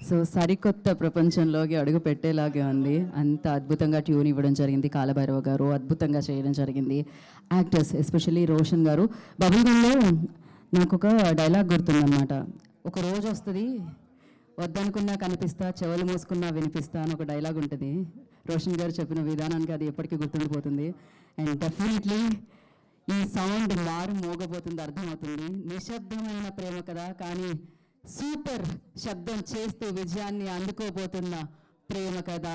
So సరికొత్త ప్రపంచంలోకి అడుగు పెట్టేలాగే ఉంది. అంత అద్భుతంగా ట్యూన్ ఇవ్వడం జరిగింది కాలభైరవ గారు, అద్భుతంగా చేయడం జరిగింది. యాక్టర్స్ ఎస్పెషల్లీ రోషన్ గారు. బబుల్ గమ్లో నాకు ఒక డైలాగ్ గుర్తుందన్నమాట. ఒక రోజు వస్తుంది, వద్దనుకున్నా కనిపిస్తా, చెవులు మూసుకున్నా వినిపిస్తా అని ఒక డైలాగ్ ఉంటుంది. రోషన్ గారు చెప్పిన విధానానికి అది ఎప్పటికీ గుర్తుండిపోతుంది. అండ్ డెఫినెట్లీ ఈ సౌండ్ మారు మోగబోతుంది, అర్థమవుతుంది. నిశ్శబ్దమైన ప్రేమ కదా, కానీ సూపర్ శబ్దం చేస్తూ విజయాన్ని అందుకోబోతున్న ప్రేమ కథ.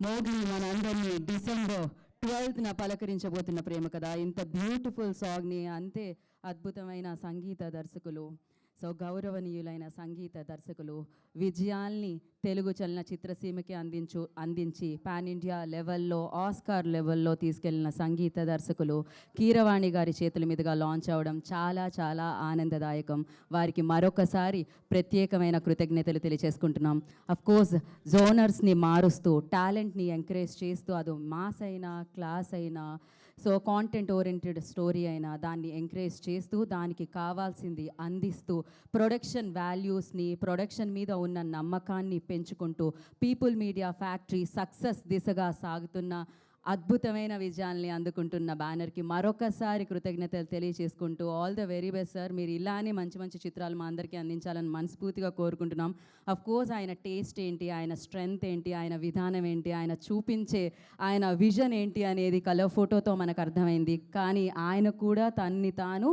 మోగ్లీ మనందరినీ డిసెంబర్ 12న పలకరించబోతున్న ప్రేమ కథ. ఇంత బ్యూటిఫుల్ సాంగ్ని అంతే అద్భుతమైన సంగీత దర్శకులు, సో గౌరవనీయులైన సంగీత దర్శకులు విజయాల్ని తెలుగు చలనచిత్రసీమకి అందించి పాన్ ఇండియా లెవెల్లో, ఆస్కార్ లెవెల్లో తీసుకెళ్లిన సంగీత దర్శకులు కీరవాణి గారి చేతుల మీదుగా లాంచ్ అవ్వడం చాలా చాలా ఆనందదాయకం. వారికి మరొకసారి ప్రత్యేకమైన కృతజ్ఞతలు తెలియజేసుకుంటున్నాం. అఫ్కోర్స్ జోనర్స్ని మారుస్తూ, టాలెంట్ని ఎంకరేజ్ చేస్తూ, అది మాస్ అయినా క్లాస్ అయినా, సో కాంటెంట్ ఓరియంటెడ్ స్టోరీ అయినా దాన్ని ఎంకరేజ్ చేస్తూ, దానికి కావాల్సింది అందిస్తూ, ప్రొడక్షన్ వాల్యూస్ని, ప్రొడక్షన్ మీద ఉన్న నమ్మకాన్ని పెంచుకుంటూ పీపుల్ మీడియా ఫ్యాక్టరీ సక్సెస్ దిశగా సాగుతున్న అద్భుతమైన విజయాల్ని అందుకుంటున్న బ్యానర్కి మరొకసారి కృతజ్ఞతలు తెలియజేసుకుంటూ all the very best sir. మీరు ఇలానే మంచి మంచి చిత్రాలు మా అందరికీ అందించాలని మనస్ఫూర్తిగా కోరుకుంటున్నాం. అఫ్ కోర్స్ ఆయన టేస్ట్ ఏంటి, ఆయన స్ట్రెంగ్త్ ఏంటి, ఆయన విధానం ఏంటి, ఆయన చూపించే ఆయన విజన్ ఏంటి అనేది కలర్ ఫోటోతో మనకు అర్థమైంది. కానీ ఆయన కూడా తన్ని తాను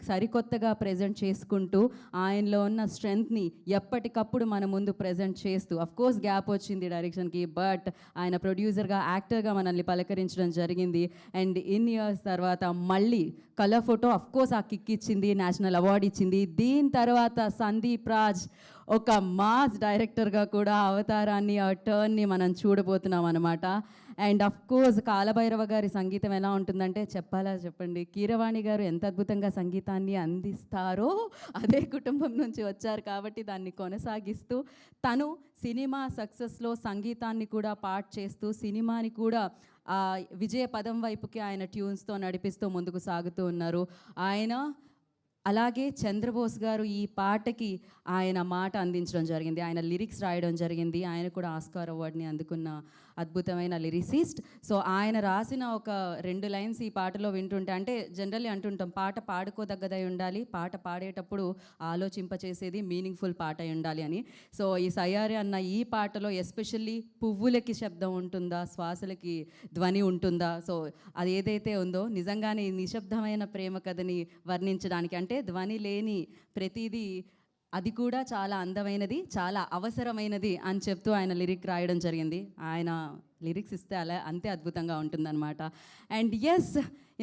సరికొత్తగా ప్రజెంట్ చేసుకుంటూ, ఆయనలో ఉన్న స్ట్రెంగ్త్ని ఎప్పటికప్పుడు మన ముందు ప్రజెంట్ చేస్తూ, అఫ్ కోర్స్ గ్యాప్ వచ్చింది డైరెక్షన్కి, బట్ ఆయన ప్రొడ్యూసర్గా, యాక్టర్గా మనల్ని పలకరించడం జరిగింది. అండ్ ఇన్ ఇయర్స్ తర్వాత మళ్ళీ కలర్ ఫోటో అఫ్ కోర్స్ ఆ కిక్ ఇచ్చింది, నేషనల్ అవార్డు ఇచ్చింది. దీని తర్వాత సందీప్ రాజ్ ఒక మాస్ డైరెక్టర్గా కూడా అవతారాన్ని, ఆ టర్న్ని మనం చూడబోతున్నాం అనమాట. అండ్ అఫ్ కోర్స్ కాలభైరవ గారి సంగీతం ఎలా ఉంటుందంటే చెప్పాలా చెప్పండి. కీరవాణి గారు ఎంత అద్భుతంగా సంగీతాన్ని అందిస్తారో, అదే కుటుంబం నుంచి వచ్చారు కాబట్టి దాన్ని కొనసాగిస్తూ, తను సినిమా సక్సెస్లో సంగీతాన్ని కూడా పార్ట్ చేస్తూ, సినిమాని కూడా విజయ పదం వైపుకి ఆయన ట్యూన్స్తో నడిపిస్తూ ముందుకు సాగుతూ ఉన్నారు ఆయన. అలాగే చంద్రబోస్ గారు ఈ పాటకి ఆయన మాట అందించడం జరిగింది, ఆయన లిరిక్స్ రాయడం జరిగింది. ఆయన కూడా ఆస్కార్ అవార్డుని అందుకున్న అద్భుతమైన లిరిసిస్ట్. సో ఆయన రాసిన ఒక 2 లైన్స్ ఈ పాటలో వింటుంటే, అంటే జనరల్లీ అంటుంటాం పాట పాడుకోదగ్గదై ఉండాలి, పాట పాడేటప్పుడు ఆలోచింపచేసేది మీనింగ్ఫుల్ పాట అయి ఉండాలి అని. సో ఈ సయ్యారి అన్న ఈ పాటలో ఎస్పెషల్లీ పువ్వులకి శబ్దం ఉంటుందా, శ్వాసలకి ధ్వని ఉంటుందా, సో అది ఏదైతే ఉందో నిజంగానే ఈ నిశ్శబ్దమైన ప్రేమ కథని వర్ణించడానికి, అంటే ధ్వని లేని ప్రతిదీ అది కూడా చాలా అందమైనది, చాలా అవసరమైనది అని చెప్తూ ఆయన లిరిక్ రాయడం జరిగింది. ఆయన లిరిక్స్ ఇస్తే అలా అంతే అద్భుతంగా ఉంటుందన్నమాట. అండ్ ఎస్,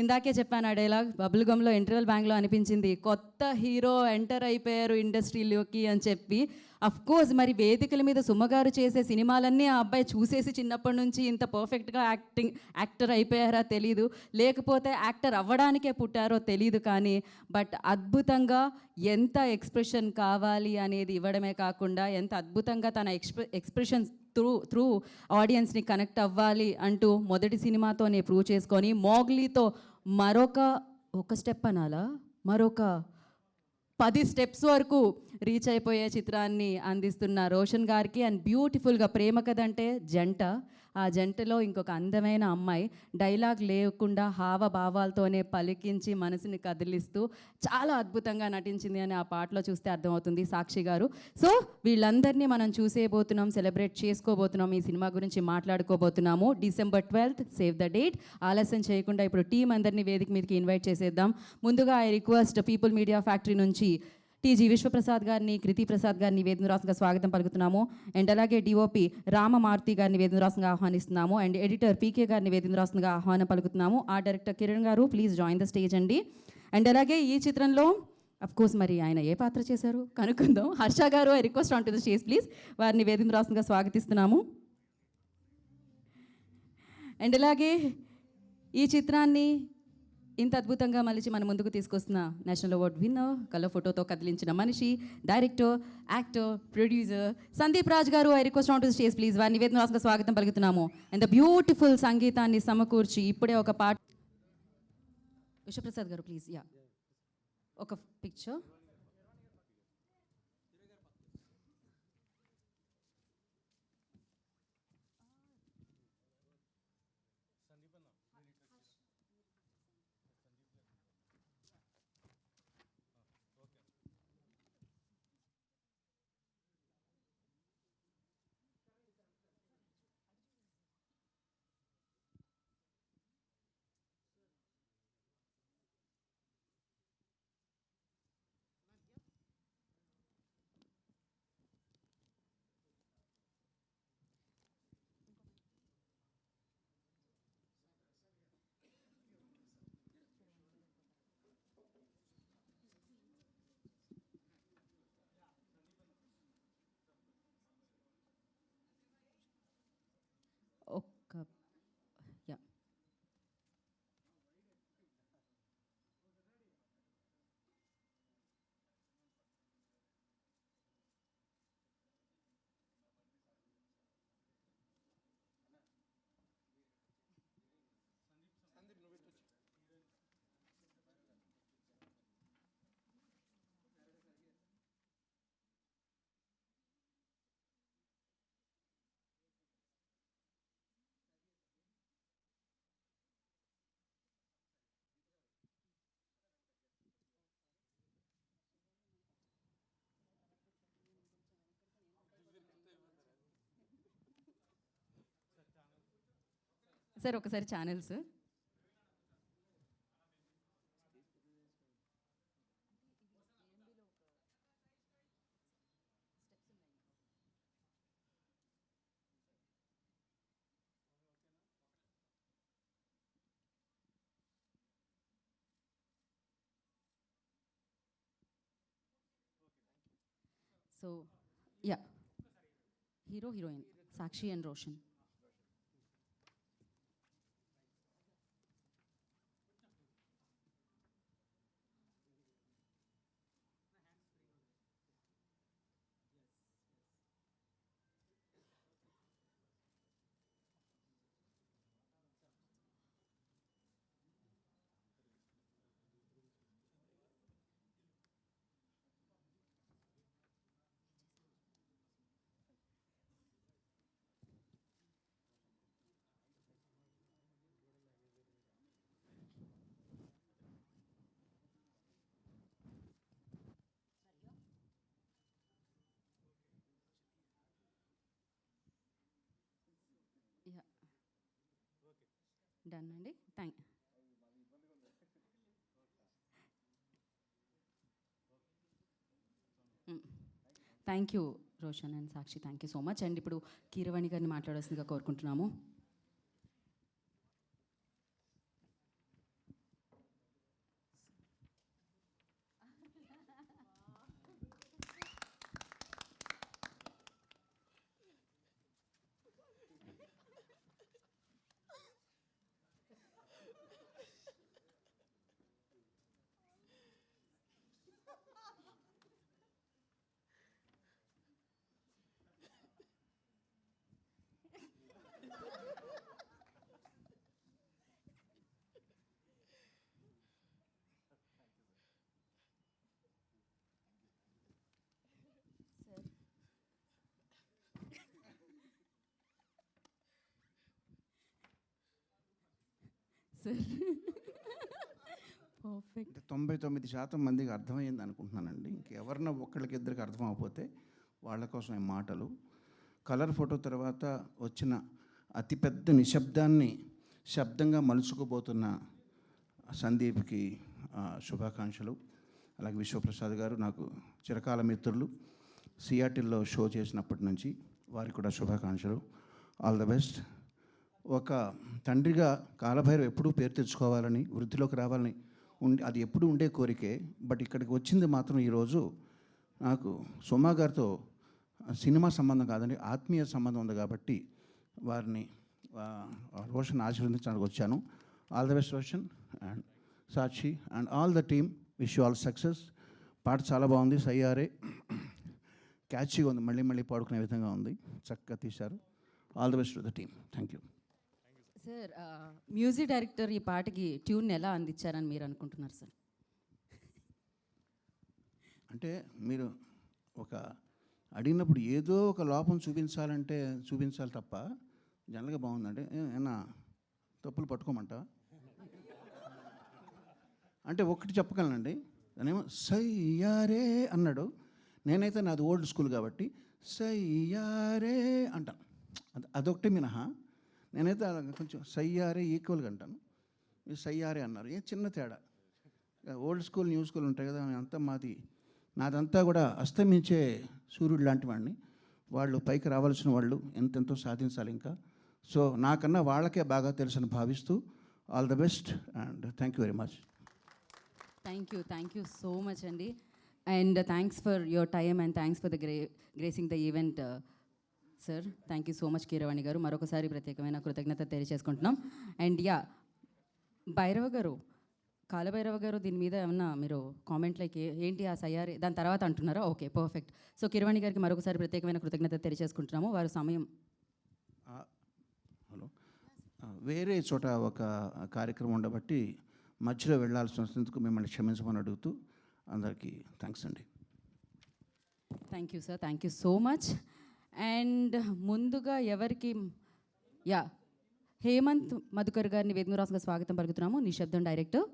ఇందాకే చెప్పాను ఆ డైలాగ్, బబుల్ గమ్లో ఇంటర్వెల్ బ్యాంక్లో అనిపించింది కొత్త హీరో ఎంటర్ అయిపోయారు ఇండస్ట్రీలోకి అని చెప్పి. అఫ్ కోర్స్ మరి వేదికల మీద సుమ్మగారు చేసే సినిమాలన్నీ ఆ అబ్బాయి చూసేసి చిన్నప్పటి నుంచి ఇంత పర్ఫెక్ట్గా యాక్టర్ అయిపోయారా తెలీదు, లేకపోతే యాక్టర్ అవ్వడానికే పుట్టారో తెలీదు, కానీ బట్ అద్భుతంగా ఎంత ఎక్స్ప్రెషన్ కావాలి అనేది ఇవ్వడమే కాకుండా, ఎంత అద్భుతంగా తన ఎక్స్ప్రెషన్స్ త్రూ ఆడియన్స్ని కనెక్ట్ అవ్వాలి అంటూ మొదటి సినిమాతోనే ప్రూవ్ చేసుకొని, మోగ్లీతో ఒక స్టెప్ అనాలా, మరొక 10 స్టెప్స్ వరకు రీచ్ అయిపోయే చిత్రాన్ని అందిస్తున్న రోషన్ గారికి. అండ్ బ్యూటిఫుల్గా ప్రేమ కథ అంటే జంట, ఆ జంటలో ఇంకొక అందమైన అమ్మాయి డైలాగ్ లేకుండా హావభావాలతోనే పలికించి మనసుని కదిలిస్తూ చాలా అద్భుతంగా నటించింది అని ఆ పాటలో చూస్తే అర్థమవుతుంది సాక్షి గారు. సో వీళ్ళందరినీ మనం చూసేయబోతున్నాం, సెలబ్రేట్ చేసుకోబోతున్నాం, ఈ సినిమా గురించి మాట్లాడుకోబోతున్నాము. December 12th, save the date. ఆలస్యం చేయకుండా ఇప్పుడు టీం అందరినీ వేదిక మీదకి ఇన్వైట్ చేసేద్దాం. ముందుగా I request people media factory నుంచి టీజీ విశ్వప్రసాద్ గారిని, కృతి ప్రసాద్ గారిని వేదికరాసంగా స్వాగతం పలుకుతున్నాము. అండ్ అలాగే డిఓపి రామమారుతి గారిని వేదికరాసంగా ఆహ్వానిస్తున్నాము. అండ్ ఎడిటర్ పీకే గారిని వేదికరాసంగా ఆహ్వానం పలుకుతున్నాము. ఆ డైరెక్టర్ కిరణ్ గారు, ప్లీజ్ జాయిన్ ద స్టేజ్ అండి. అండ్ అలాగే ఈ చిత్రంలో అఫ్ కోర్స్ మరి ఆయన ఏ పాత్ర చేశారు కనుక్కుందాం. హర్ష గారు, I request on to the stage please. వారిని వేదికరాసంగా స్వాగతిస్తున్నాము. అండ్ అలాగే ఈ చిత్రాన్ని ఇంత అద్భుతంగా మలిచి మన ముందుకు తీసుకొస్తున్న నేషనల్ అవార్డ్ విన్నర్, కలర్ ఫోటోతో కదిలించిన మనిషి, director, actor, producer Sandeep Raj గారు, I request on to stage please. వారిని వేదికరాసంగా స్వాగతం పలుకుతున్నాము. అండ్ ద బ్యూటిఫుల్ సంగీతాన్ని సమకూర్చి ఇప్పుడే ఒక పాట. విశ్వప్రసాద్ గారు ప్లీజ్, యా ఒక పిక్చర్. సార్ ఒకసారి channels. So yeah, hero heroine Sakshi and Roshan. Yeah, done అండి. Thank you Roshan and Sakshi, thank you so much. And ఇప్పుడు కీరవాణి గారిని మాట్లాడాల్సిందిగా కోరుకుంటున్నాము. Sir perfect. 99% మందికి అర్థమైంది అనుకుంటున్నానండి. ఇంకెవరన్నా ఒక్కళ్ళకి ఇద్దరికి అర్థం అవ్వకపోతే వాళ్ళ కోసం ఈ మాటలు. కలర్ ఫోటో తర్వాత వచ్చిన అతిపెద్ద నిశ్శబ్దాన్ని శబ్దంగా మలుచుకోబోతున్న సందీప్కి శుభాకాంక్షలు. అలాగే విశ్వప్రసాద్ గారు నాకు చిరకాల మిత్రులు, సియాటిల్లో షో చేసినప్పటి నుంచి వారికి కూడా శుభాకాంక్షలు. All the best. ఒక తండ్రిగా కాలభైరవ్ ఎప్పుడూ పేరు తెచ్చుకోవాలని, వృద్ధిలోకి రావాలని అది ఎప్పుడూ ఉండే కోరికే. బట్ ఇక్కడికి వచ్చింది మాత్రం ఈరోజు నాకు సుమా గారితో సినిమా సంబంధం కాదండి, ఆత్మీయ సంబంధం ఉంది కాబట్టి వారిని రోషన్ ఆశీర్వదించడానికి వచ్చాను. All the best Roshan and Sakshi and all the team. Wish you all success. పాట చాలా బాగుంది, సయ్యారే క్యాచీగా ఉంది, మళ్ళీ మళ్ళీ పాడుకునే విధంగా ఉంది, చక్కగా తీశారు. All the best to the team. Thank you sir. Music director ఈ పాటకి ట్యూన్ ఎలా అందించారని మీరు అనుకుంటున్నారు సార్? అంటే మీరు ఒక అడిగినప్పుడు ఏదో ఒక లోపం చూపించాలి తప్ప జనరల్గా బాగుందంటే ఏమన్నా తప్పులు పట్టుకోమంటా అంటే ఒకటి చెప్పగలనండి. దానేమో సయ్యారే అన్నాడు, నేనైతే నాది ఓల్డ్ స్కూల్ కాబట్టి సయ్యారే అంటాను, అదొకటి మినహా. నేనైతే కొంచెం సయ్యారే ఈక్వల్గా అంటాను, మీరు సయ్యారే అన్నారు, ఏ చిన్న తేడా. ఓల్డ్ స్కూల్ న్యూ స్కూల్ ఉంటాయి కదా, అంతా నాదంతా కూడా అస్తమించే సూర్యుడు లాంటి వాడిని. వాళ్ళు పైకి రావాల్సిన వాళ్ళు ఎంతెంతో సాధించాలి ఇంకా. సో నాకన్నా వాళ్ళకే బాగా తెలుసని భావిస్తూ all the best and thank you very much. Thank you so much అండి. And thanks for your time and thanks for the gracing the event sir. Thank you so much Keeravani గారు. మరొకసారి ప్రత్యేకమైన కృతజ్ఞత తెలియజేసుకుంటున్నాం. అండ్ యా, భైరవ గారు, కాలభైరవ గారు, దీని మీద ఏమన్నా మీరు కామెంట్ లైక్ ఏంటి ఆ సయ్యారి దాని తర్వాత అంటున్నారా? Okay, perfect. సో కీరవాణి గారికి మరొకసారి ప్రత్యేకమైన కృతజ్ఞత తెలియజేసుకుంటున్నాము. వారు సమయం హలో వేరే చోట ఒక కార్యక్రమం ఉండబట్టి మధ్యలో వెళ్ళాల్సి వస్తున్నందుకు మిమ్మల్ని క్షమించమని అడుగుతూ అందరికీ థ్యాంక్స్ అండి. Thank you sir, thank you so much. And ముందుగా ఎవరికి హేమంత్ మధుకర్ గారిని వేదమురాసంగా స్వాగతం పలుకుతున్నాము, నిశ్శబ్దం డైరెక్టర్.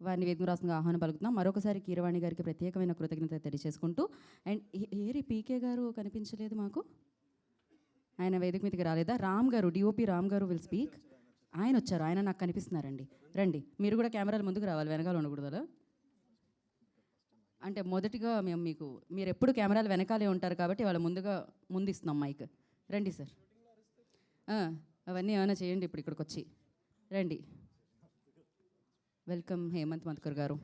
వారిని వేదమురాసంగా ఆహ్వానం పలుకుతున్నాం. మరొకసారి కీరవాణి గారికి ప్రత్యేకమైన కృతజ్ఞత తెలియజేసుకుంటూ. అండ్ ఏరి పీకే గారు కనిపించలేదు మాకు, ఆయన వేదిక మీదకి రాలేదా? రామ్ గారు, డిఓపి రామ్ గారు విల్ స్పీక్. ఆయన వచ్చారు, ఆయన నాకు కనిపిస్తున్నారండి. రండి, మీరు కూడా కెమెరాల ముందుకు రావాలి, వెనకాల ఉండకూడదు అలా. అంటే మొదటిగా మేము మీకు, మీరు ఎప్పుడు కెమెరాలు వెనకాలే ఉంటారు కాబట్టి వాళ్ళ ముందు ఇస్తున్నాం మైక్. రండి సార్. అవన్నీ ఏమైనా చేయండి ఇప్పుడు ఇక్కడికి వచ్చి. రండి. వెల్కమ్ హేమంత్ మధుకర్ గారు.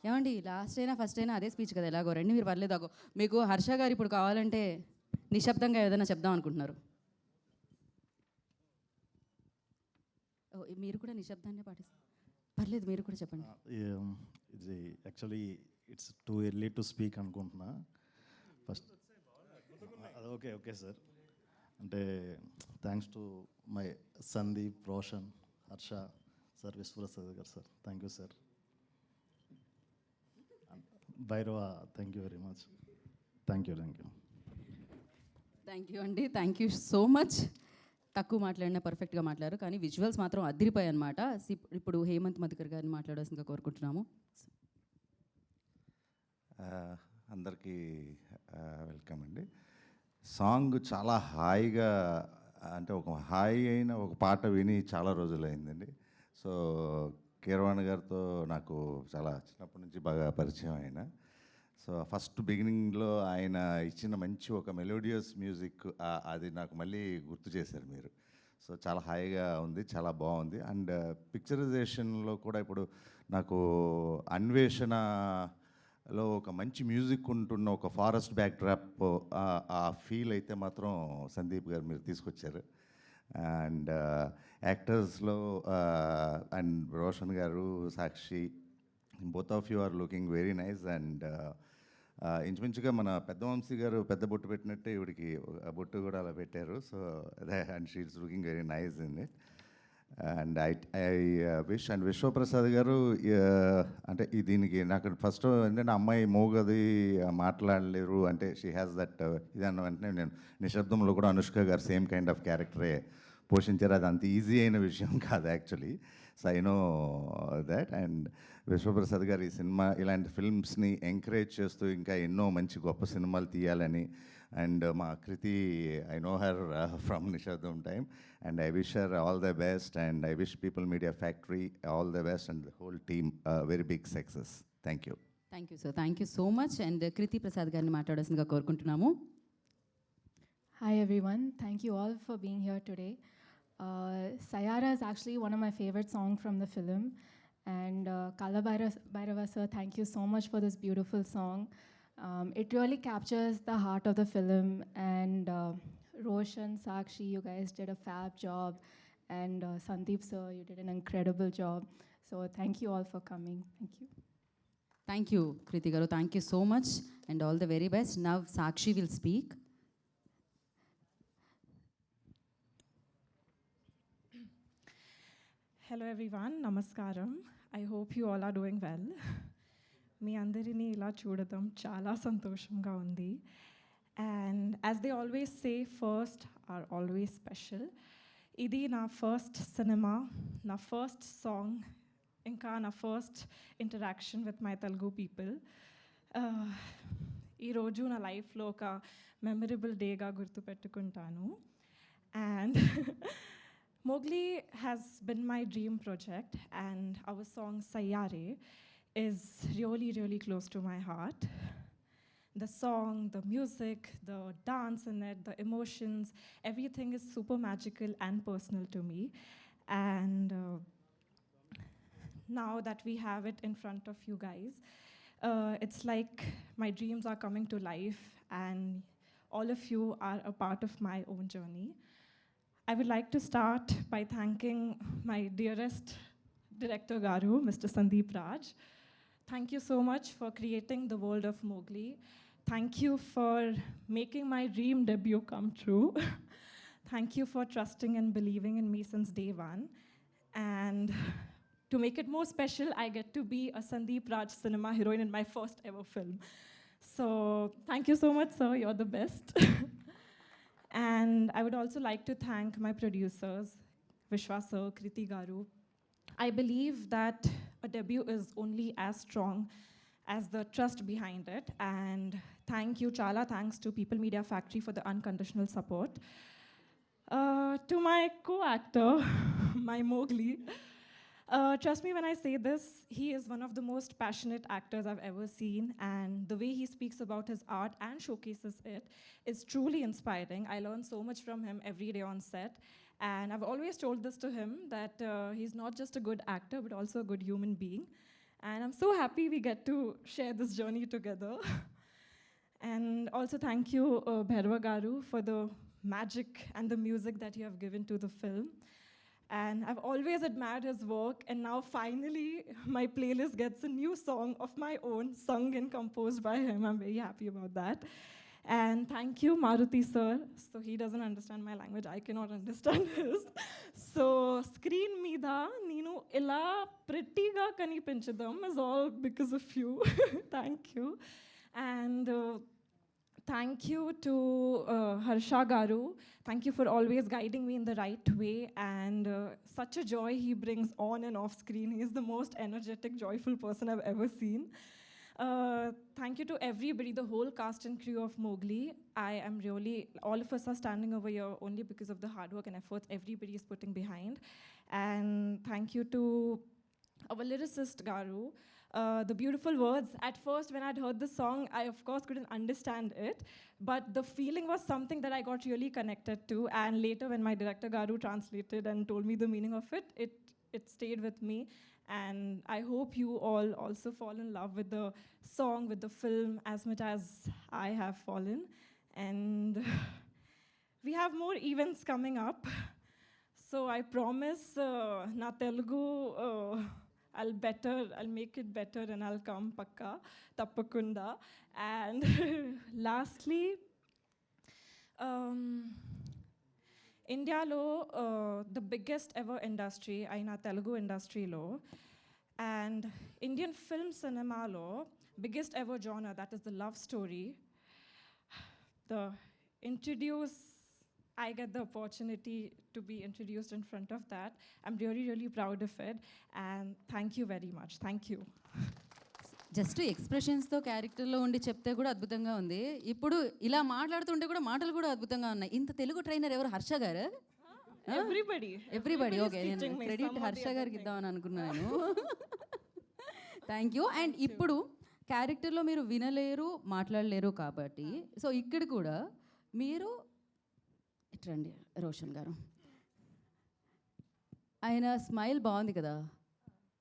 ఏమండి, లాస్ట్ అయినా ఫస్ట్ అయినా అదే స్పీచ్ కదా, ఎలాగో రండి మీరు, పర్లేదు. అగో మీకు హర్ష గారు ఇప్పుడు కావాలంటే నిశ్శబ్దంగా ఏదైనా చెప్దాం అనుకుంటున్నారు. మీరు కూడా నిశ్శబ్దాన్ని పాటిస్తారు, పర్లేదు, మీరు కూడా చెప్పండి. ఇది actually it's too early to speak అనుకుంటున్నా. First okay sir. అంటే thanks to my Sandeep, Roshan, Harsha sir, Vishwaprasad గారు sir, thank you sir. Bhairava, thank you very much. Thank you అండి, థ్యాంక్ యూ సో మచ్. తక్కువ మాట్లాడినా పర్ఫెక్ట్గా మాట్లాడారు, కానీ విజువల్స్ మాత్రం అదిరిపోయాయి అనమాట. ఇప్పుడు హేమంత్ మధుకర్ గారిని మాట్లాడాల్సిందిగా కోరుకుంటున్నాము. అందరికీ వెల్కమ్ అండి. సాంగ్ చాలా హాయిగా, అంటే ఒక హాయి అయిన ఒక పాట విని చాలా రోజులైందండి. సో కీరవాణి గారితో నాకు చాలా చిన్నప్పటి నుంచి బాగా పరిచయం ఆయన. సో ఫస్ట్ బిగినింగ్లో ఆయన ఇచ్చిన మంచి ఒక మెలోడియస్ మ్యూజిక్, అది నాకు మళ్ళీ గుర్తు చేశారు మీరు. సో చాలా హాయిగా ఉంది, చాలా బాగుంది. అండ్ పిక్చరైజేషన్లో కూడా ఇప్పుడు నాకు అన్వేషణలో ఒక మంచి మ్యూజిక్ ఉంటున్న ఒక ఫారెస్ట్ బ్యాక్డ్రాప్, ఆ ఫీల్ అయితే మాత్రం సందీప్ గారు మీరు తీసుకొచ్చారు. అండ్ యాక్టర్స్లో అండ్ రోషన్ గారు, Sakshi, both of you are looking very nice. And ఇంచుమించుగా మన పెద్ద వంశీ గారు పెద్ద బొట్టు పెట్టినట్టే ఇవిడికి బొట్టు కూడా అలా పెట్టారు. So and she's looking very nice in it. And I wish, and Vishwaprasad గారు, అంటే దీనికి నాకు ఫస్ట్ ఏంటంటే అమ్మాయి మోగది, మాట్లాడలేరు అంటే షీ హ్యాస్ దట్ ఇది అన్న వెంటనే నేను నిశ్శబ్దంలో కూడా అనుష్క గారు సేమ్ కైండ్ ఆఫ్ క్యారెక్టరే పోషించారు. అది అంత ఈజీ అయిన విషయం కాదు actually. So I know that. And Vishwaprasad గారు ఈ సినిమా ఇలాంటి ఫిల్మ్స్ని ఎంకరేజ్ చేస్తూ ఇంకా ఎన్నో మంచి గొప్ప సినిమాలు తీయాలని. అండ్ మా Kriti, I know her from Nishabdham time, and I wish her all the best. And I wish People media Factory all the best and the whole team very big success. Thank you sir, thank you so much. And Kriti Prasad గారిని మాట్లాడాల్సిందిగా కోరుకుంటున్నాము. Hi everyone, thank you all for being here today. Sayara is actually one of my favorite songs from the film, and Kala Bhairava sir, thank you so much for this beautiful song. It really captures the heart of the film, and Roshan, Sakshi, you guys did a fab job, and Sandeep sir, you did an incredible job. So thank you all for coming. Thank you. Thank you Kriti గారు, thank you so much, and all the very best. Now Sakshi will speak. Hello everyone, Namaskaram. I hope you all are doing well. మీ అందరినీ ఇలా చూడటం చాలా సంతోషంగా ఉంది. And as they always say, first are always special. ఇది నా first cinema, నా first song, ఇంకా నా first interaction with my Telugu people. ఈరోజు నా లైఫ్లో ఒక మెమరబుల్ డేగా గుర్తుపెట్టుకుంటాను. And Mowgli has been my dream project, and our song Sayare is really, really close to my heart. The song, the music, the dance in it, the emotions, everything is super magical and personal to me. And now that we have it in front of you guys, it's like my dreams are coming to life, and all of you are a part of my own journey. I would like to start by thanking my dearest director Garu, Mr. Sandeep Raj. Thank you so much for creating the world of Mowgli. Thank you for making my dream debut come true. Thank you for trusting and believing in me since day one. And to make it more special, I get to be a Sandeep Raj cinema heroine in my first ever film. So thank you so much, sir. You're the best. And I would also like to thank my producers, Vishwa sir, Kriti Garu. I believe that a debut is only as strong as the trust behind it. And thank you, Chala. Thanks to People Media Factory for the unconditional support. To my co-actor, my Mowgli, trust me when I say this, he is one of the most passionate actors I've ever seen, and the way he speaks about his art and showcases it is truly inspiring. I learn so much from him every day on set, and I've always told this to him that he's not just a good actor, but also a good human being. And I'm so happy we get to share this journey together. And also thank you, Bhairava Garu, for the magic and the music that you have given to the film. And I've always admired his work, and now finally my playlist gets a new song of my own, sung and composed by him. I'm very happy about that. And thank you, Maruti sir. So he doesn't understand my language, I cannot understand his. So screen mida neenu ila prettyga kanipinchadam is all because of you. Thank you. And thank you to Harsha Garu. Thank you for always guiding me in the right way, and such a joy he brings on and off screen. He is the most energetic, joyful person I've ever seen. Thank you to everybody, the whole cast and crew of Mowgli. I am really, all of us are standing over here only because of the hard work and efforts everybody is putting behind. And thank you to our lyricist Garu. The beautiful words. At first, when I'd heard the song, I of course couldn't understand it, but the feeling was something that I got really connected to. And later, when my director Garu translated and told me the meaning of it, it stayed with me. And I hope you all also fall in love with the song, with the film, as much as I have fallen. And we have more events coming up. So I promise, na Telugu. I'll make it better, and I'll come pakka, tappakunda. And lastly, India lo the biggest ever industry, aina Telugu industry lo, and Indian film cinema lo biggest ever genre, that is the love story. I get the opportunity to be introduced in front of that. I'm really, really proud of it. And thank you very much. Thank you. Just ఎక్స్ప్రెషన్స్తో క్యారెక్టర్లో ఉండి చెప్తే కూడా అద్భుతంగా ఉంది. ఇప్పుడు ఇలా మాట్లాడుతుంటే కూడా మాటలు కూడా అద్భుతంగా ఉన్నాయి. ఇంత తెలుగు ట్రైనర్ ఎవరు? హర్ష గారు? ఎవ్రీబడి. ఓకే, నేను క్రెడిట్ హర్ష గారికి ఇద్దామని అనుకున్నాను. Thank you. అండ్ ఇప్పుడు క్యారెక్టర్లో మీరు వినలేరు, మాట్లాడలేరు కాబట్టి, సో ఇక్కడ కూడా మీరు ఇట్రండి రోషన్ గారు, ఆయన స్మైల్ బాగుంది కదా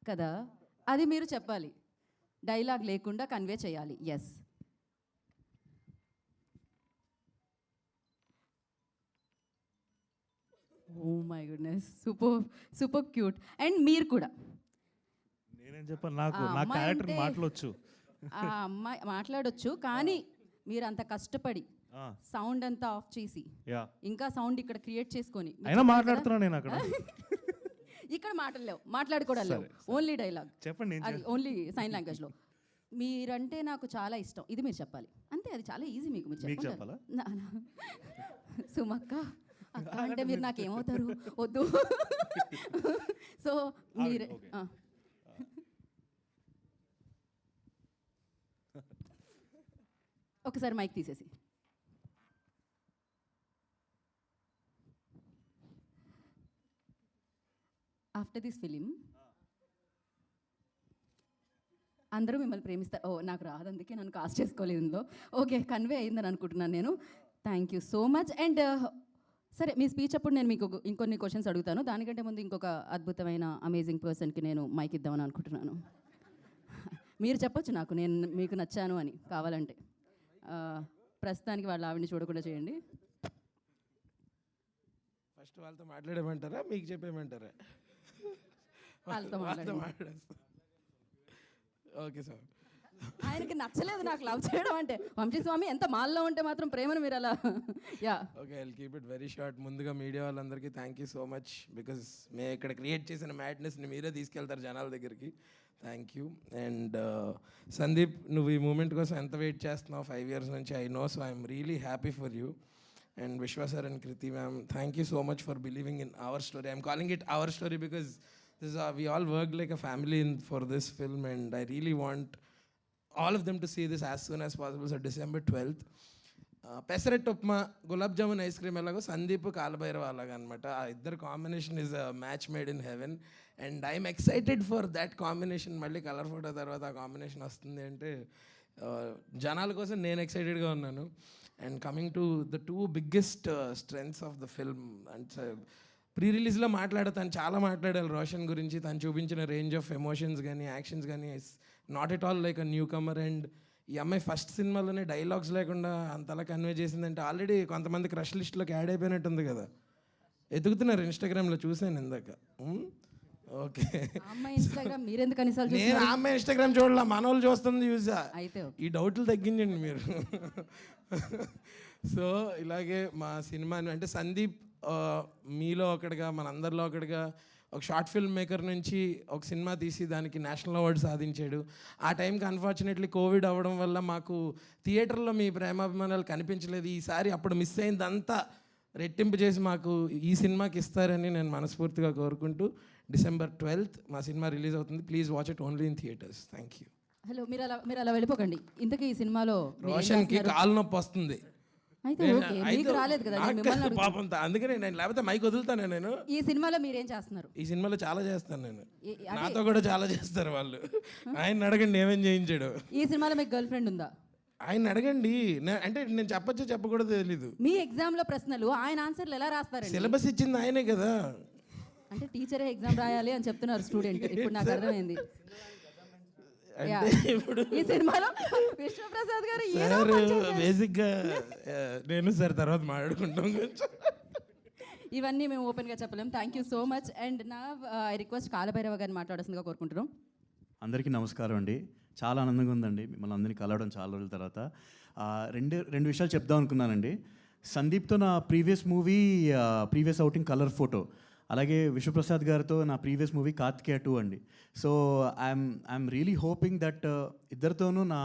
కదా, అది మీరు చెప్పాలి, డైలాగ్ లేకుండా కన్వే చేయాలి. Yes. Oh my goodness, super super cute. And మీరు కూడా నేనేం చెప్పాను, నా క్యారెక్టర్ మాట్లాడొచ్చు, ఆ అమ్మాయి మాట్లాడొచ్చు, కానీ మీరు అంత కష్టపడి సౌండ్ అంతా ఆఫ్ చేసి ఇంకా సౌండ్ ఇక్కడ క్రియేట్ చేసుకొని అయినా మాట్లాడుతున్నా నేను అక్కడ. ఇక్కడ మాటలు లేవు, మాట్లాడుకోవడం లేవు, ఓన్లీ డైలాగ్. చెప్పండి, అది ఓన్లీ సైన్ లాంగ్వేజ్లో. మీరంటే నాకు చాలా ఇష్టం, ఇది మీరు చెప్పాలి అంతే. అది చాలా ఈజీ, మీకు మీరు చెప్పాలి. సుమక్క అక్క అంటే మీరు నాకేమవుతారు? వద్దు. సో మీరే ఒకసారి మైక్ తీసేసి. ఆఫ్టర్ దిస్ ఫిలిం అందరూ మిమ్మల్ని ప్రేమిస్తారు. ఓ నాకు రాదు, అందుకే నన్ను కాస్ట్ చేసుకోలేదు ఇందులో. ఓకే, కన్వే అయిందని అనుకుంటున్నాను నేను. Thank you so much. And సరే, మీ స్పీచ్ అప్పుడు నేను మీకు ఇంకొన్ని క్వశ్చన్స్ అడుగుతాను. దానికంటే ముందు ఇంకొక అద్భుతమైన అమేజింగ్ పర్సన్కి నేను మైక్ ఇద్దామని అనుకుంటున్నాను. మీరు చెప్పొచ్చు నాకు నేను మీకు నచ్చాను అని కావాలంటే. ప్రస్తుతానికి వాళ్ళ ఆవిడని చూడకుండా చేయండి. ఫస్ట్ వాళ్ళతో మాట్లాడేమంటారా, మీకు చెప్పేయమంటారా? వాళ్ళతో మాట్లాడేస్తా. Okay sir. ఆయనకి నచ్చలేదు నాకు లవ్ చేయడం అంటే. వంశీస్వామి ఎంత మాల్లో ఉంటే మాత్రం ప్రేమను మీరు అలా. Yeah okay, I'll keep it very short. ముందుగా మీడియా వాళ్ళందరికీ thank you so much, because మేము ఇక్కడ క్రియేట్ చేసిన మ్యాడ్నెస్ని మీరే తీసుకెళ్తారు జనాల దగ్గరికి. Thank you. అండ్ సందీప్, నువ్వు ఈ మూమెంట్ కోసం ఎంత వెయిట్ చేస్తున్నావు 5 years నుంచి, I know. So I'm really happy for you. And Vishwa sir and Kriti ma'am, thank you so much for believing in our story. I'm calling it our story because we all worked like a family for this film, and I really want all of them to see this as soon as possible. So December 12th. Pesarattu upma, gulab jamun ice cream ఎలాగో సందీప్ కాలభైరవ అలాగా అనమాట. ఆ ఇద్దరు combination is a match made in heaven. And I'm excited for that combination. మళ్ళీ colour photo తర్వాత ఆ combination వస్తుంది అంటే జనాల కోసం నేను ఎక్సైటెడ్గా ఉన్నాను. And coming to the two biggest strengths of the film, and pre రిలీజ్లో తను చాలా మాట్లాడాలి రోషన్ గురించి. తను చూపించిన రేంజ్ ఆఫ్ ఎమోషన్స్ కానీ యాక్షన్స్ కానీ it's not at all like a newcomer. And ఈ అమ్మాయి ఫస్ట్ సినిమాలోనే డైలాగ్స్ లేకుండా అంతలా కన్వే చేసిందంటే ఆల్రెడీ కొంతమంది క్రష్ లిస్ట్లోకి యాడ్ అయిపోయినట్టుంది కదా. ఎదుగుతున్నారు ఇన్స్టాగ్రామ్లో, చూశాను ఇందాక. ఓకే, అమ్మాయి ఇన్స్టాగ్రామ్ మీరెందుకు అనిసార్లు నేను ఆ అమ్మాయి ఇన్స్టాగ్రామ్ చూడాల, మన వాళ్ళు చూస్తుంది చూసా. అయితే ఈ డౌట్లు తగ్గించండి మీరు. సో ఇలాగే మా సినిమాని అంటే సందీప్ మీలో ఒకటిగా, మనందరిలో ఒకటిగా ఒక షార్ట్ ఫిల్మ్ మేకర్ నుంచి ఒక సినిమా తీసి దానికి నేషనల్ అవార్డు సాధించాడు. ఆ టైంకి అన్ఫార్చునేట్లీ కోవిడ్ అవ్వడం వల్ల మాకు థియేటర్లో మీ ప్రేమాభిమానాలు కనిపించలేదు. ఈసారి అప్పుడు మిస్ అయిందంతా రెట్టింపు చేసి మాకు ఈ సినిమాకి ఇస్తారని నేను మనస్ఫూర్తిగా కోరుకుంటూ, December 12th మా సినిమా రిలీజ్ అవుతుంది. Please watch it only in theatres. Thank you. Hello, మీరు అలా వెళ్ళిపోకండి. ఇంతకీ ఈ సినిమాలో రోషన్కి కాలు నొప్పి వస్తుంది. అయితే ఓకే, మీకు రాలేదు కదా, నేను మిమ్మల్ని అడుగుతున్నా. పాపం అందుకనే నేను, లేకపోతే మైక్ వదులుతాను నేను. ఈ సినిమాలో మీరేం చేస్తున్నారు? ఈ సినిమాలో చాలా చేస్తాను నేను, అదే. నాతో కూడా చాలా చేస్తారు వాళ్ళు. ఆయన అడగండి ఏమేం చేయించాడు. ఈ సినిమాలో మీకు గర్ల్ ఫ్రెండ్ ఉందా? ఆయన అడగండి. అంటే నేను చెప్పచ్చో చెప్పకూడదు తెలీదు. మీ ఎగ్జామ్లో ప్రశ్నలు ఆయన ఆన్సర్లు ఎలా రాస్తారండి? సిలబస్ ఇచ్చింది ఆయనే కదా. అంటే టీచరే ఎగ్జామ్ రాయాలి అని చెప్తున్నారు స్టూడెంట్. ఇప్పుడు నాకు అర్థమైంది. ఇప్పుడు ఈ సినిమాలో విశ్వప్రసాద్ గారు ఏదో సార్ పని చేశారు. బేసిక్గా నేను సార్ తర్వాత మాట్లాడుకుంటాం కొంచెం. ఇవన్నీ మేము ఓపెన్గా చెప్పలేము. Thank you so much. And నా ఐ రిక్వెస్ట్ కాలభైరవ గారిని మాట్లాడాల్సిందిగా కోరుకుంటున్నాం. అందరికీ నమస్కారం అండి. చాలా ఆనందంగా ఉందండి మిమ్మల్ని అందరినీ కలవడం చాలా రోజుల తర్వాత. రెండు విషయాలు చెప్దాం అనుకున్నానండి. సందీప్తో నా ప్రీవియస్ అవుటింగ్ కలర్ ఫోటో, అలాగే విశ్వప్రసాద్ గారితో నా ప్రీవియస్ మూవీ కార్తికేయ 2 అండి. So I'm really hoping that ఇద్దరితోనూ నా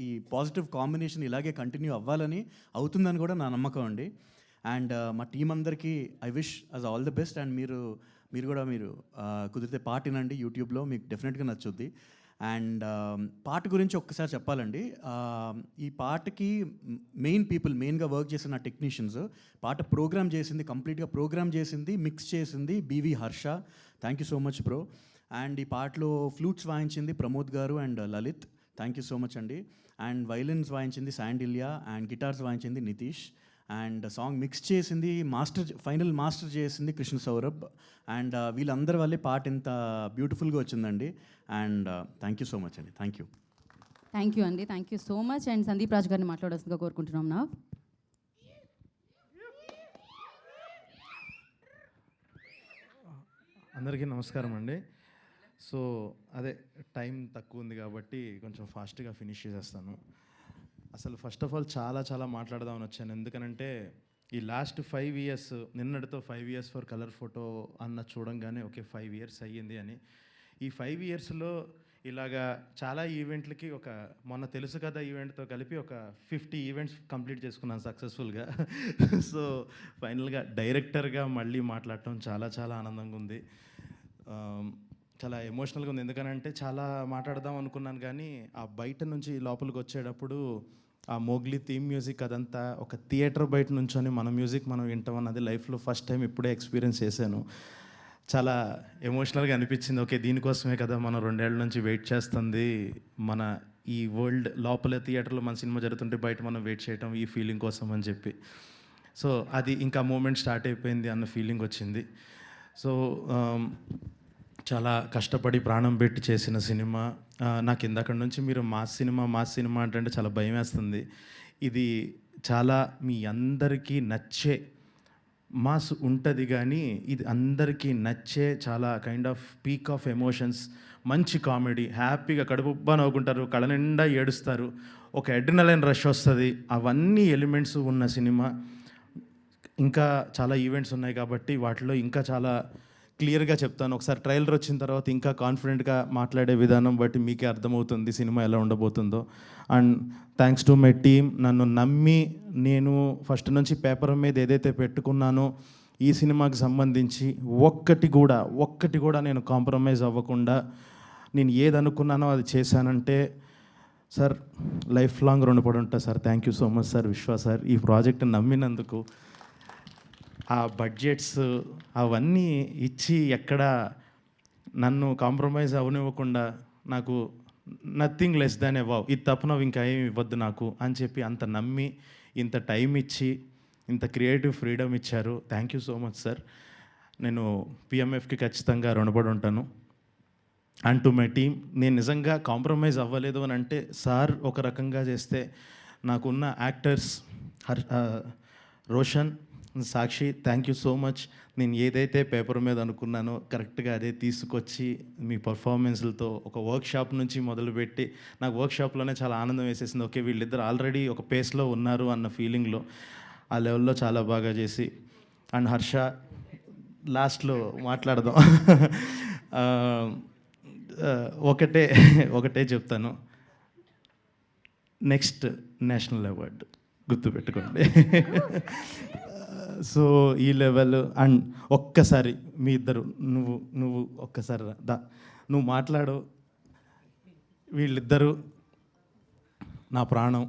ఈ పాజిటివ్ కాంబినేషన్ ఇలాగే కంటిన్యూ అవ్వాలని, అవుతుందని కూడా నా నమ్మకం అండి. అండ్ మా టీం అందరికీ I wish as all the best. And మీరు కుదిరితే పాట వినండి యూట్యూబ్లో, మీకు డెఫినెట్గా నచ్చుద్ది. అండ్ పాట గురించి ఒక్కసారి చెప్పాలండి. ఈ పాటకి మెయిన్గా వర్క్ చేసిన నా టెక్నీషియన్స్, పాట కంప్లీట్గా ప్రోగ్రామ్ చేసింది, మిక్స్ చేసింది BV Harsha. Thank you so much bro. And ఈ పాటలో ఫ్లూట్స్ వాయించింది ప్రమోద్ గారు and Lalit. Thank you so much అండి. అండ్ వైలిన్స్ వాయించింది శాండిల్యా, అండ్ గిటార్స్ వాయించింది నితీష్. అండ్ సాంగ్ మిక్స్ చేసింది ఫైనల్ మాస్టర్ చేసింది కృష్ణ సౌరభ్. అండ్ వీళ్ళందరి వల్లే పాట ఎంత బ్యూటిఫుల్గా వచ్చిందండి. And thank you so much అండి. థ్యాంక్ యూ అండి. Thank you so much. And Sandeep Raju గారిని మాట్లాడాల్సిందిగా కోరుకుంటున్నాం నా. అందరికీ నమస్కారం అండి. సో అదే టైం తక్కువ ఉంది కాబట్టి కొంచెం ఫాస్ట్గా ఫినిష్ చేసేస్తాను. అసలు ఫస్ట్ ఆఫ్ ఆల్ చాలా మాట్లాడదామని వచ్చాను. ఎందుకనంటే ఈ లాస్ట్ 5 years, నిన్నటితో 5 years ఫర్ కలర్ ఫోటో అన్న చూడంగానే ఓకే 5 years అయ్యింది అని. ఈ 5 yearsలో ఇలాగా చాలా ఈవెంట్లకి మొన్న తెలుసు కదా ఈవెంట్తో కలిపి ఒక 50 ఈవెంట్స్ కంప్లీట్ చేసుకున్నాను సక్సెస్ఫుల్గా. సో ఫైనల్గా డైరెక్టర్గా మళ్ళీ మాట్లాడటం చాలా ఆనందంగా ఉంది. చాలా ఎమోషనల్గా ఉంది. ఎందుకనంటే చాలా మాట్లాడదాం అనుకున్నాను కానీ ఆ బయట నుంచి లోపలికి వచ్చేటప్పుడు ఆ మోగ్లీ థీమ్ మ్యూజిక్ అదంతా ఒక థియేటర్ బయట నుంచొని మన మ్యూజిక్ మనం వింటాం అన్నది లైఫ్లో ఫస్ట్ టైం ఇప్పుడే ఎక్స్పీరియన్స్ చేశాను. చాలా ఎమోషనల్గా అనిపించింది. ఓకే దీనికోసమే కదా మనం 2 ఏళ్ల నుంచి వెయిట్ చేస్తుంది. మన ఈ వరల్డ్ లోపల థియేటర్లో మన సినిమా జరుగుతుంటే బయట మనం వెయిట్ చేయటం ఈ ఫీలింగ్ కోసం అని చెప్పి. సో అది ఇంకా మూమెంట్ స్టార్ట్ అయిపోయింది అన్న ఫీలింగ్ వచ్చింది. సో చాలా కష్టపడి ప్రాణం పెట్టి చేసిన సినిమా. నాకు ఇందాక నుంచి మీరు మాస్ సినిమా అంటే చాలా భయం వేస్తుంది. ఇది చాలా మీ అందరికీ నచ్చే మాస్ ఉంటుంది కానీ ఇది అందరికీ నచ్చే చాలా kind off peak of emotions, మంచి కామెడీ, హ్యాపీగా కడుపుబ్బా నవ్వుకుంటారు, కళ్ళ నిండా ఏడుస్తారు, ఒక అడ్రినలైన్ రష్ వస్తుంది. అవన్నీ ఎలిమెంట్స్ ఉన్న సినిమా. ఇంకా చాలా ఈవెంట్స్ ఉన్నాయి కాబట్టి వాటిలో ఇంకా చాలా క్లియర్గా చెప్తాను. ఒకసారి ట్రైలర్ వచ్చిన తర్వాత ఇంకా కాన్ఫిడెంట్గా మాట్లాడే విధానం బట్టి మీకే అర్థమవుతుంది సినిమా ఎలా ఉండబోతుందో. And thanks to my team, నన్ను నమ్మి నేను ఫస్ట్ నుంచి పేపర్ మీద ఏదైతే పెట్టుకున్నానో ఈ సినిమాకి సంబంధించి ఒక్కటి కూడా నేను కాంప్రమైజ్ అవ్వకుండా నేను ఏది అనుకున్నానో అది చేశానంటే సార్ లైఫ్ లాంగ్ రుణపడి ఉంటా sir. Thank you so much sir. విశ్వ సార్ ఈ ప్రాజెక్ట్ నమ్మినందుకు, ఆ బడ్జెట్స్ అవన్నీ ఇచ్చి ఎక్కడ నన్ను కాంప్రమైజ్ అవనివ్వకుండా నాకు నథింగ్ లెస్ దాన్ అబౌవ్, ఇది తప్ప నువ్వు ఇంకా ఏమి ఇవ్వద్దు నాకు అని చెప్పి అంత నమ్మి ఇంత టైం ఇచ్చి ఇంత క్రియేటివ్ ఫ్రీడమ్ ఇచ్చారు. Thank you so much sir. నేను పిఎంఎఫ్కి ఖచ్చితంగా రుణపడి ఉంటాను. అండ్ టు మై టీమ్, నేను నిజంగా కాంప్రమైజ్ అవ్వలేదు అని అంటే సార్ ఒక రకంగా చేస్తే నాకున్న actors Roshan, Sakshi, thank you so much. నేను ఏదైతే పేపర్ మీద అనుకున్నానో కరెక్ట్గా అదే తీసుకొచ్చి మీ పర్ఫార్మెన్స్లతో ఒక వర్క్షాప్ నుంచి మొదలుపెట్టి నాకు వర్క్షాప్లోనే చాలా ఆనందం వేసేసింది. ఓకే వీళ్ళిద్దరు ఆల్రెడీ ఒక పేస్లో ఉన్నారు అన్న ఫీలింగ్లో ఆ లెవెల్లో చాలా బాగా చేసి. అండ్ హర్ష లాస్ట్లో మాట్లాడదాం. ఒకటే చెప్తాను, నెక్స్ట్ నేషనల్ అవార్డు గుర్తుపెట్టుకోండి. సో ఈ లెవెల్. అండ్ ఒక్కసారి మీ ఇద్దరు నువ్వు ఒక్కసారి దా, నువ్వు మాట్లాడు. వీళ్ళిద్దరూ నా ప్రాణం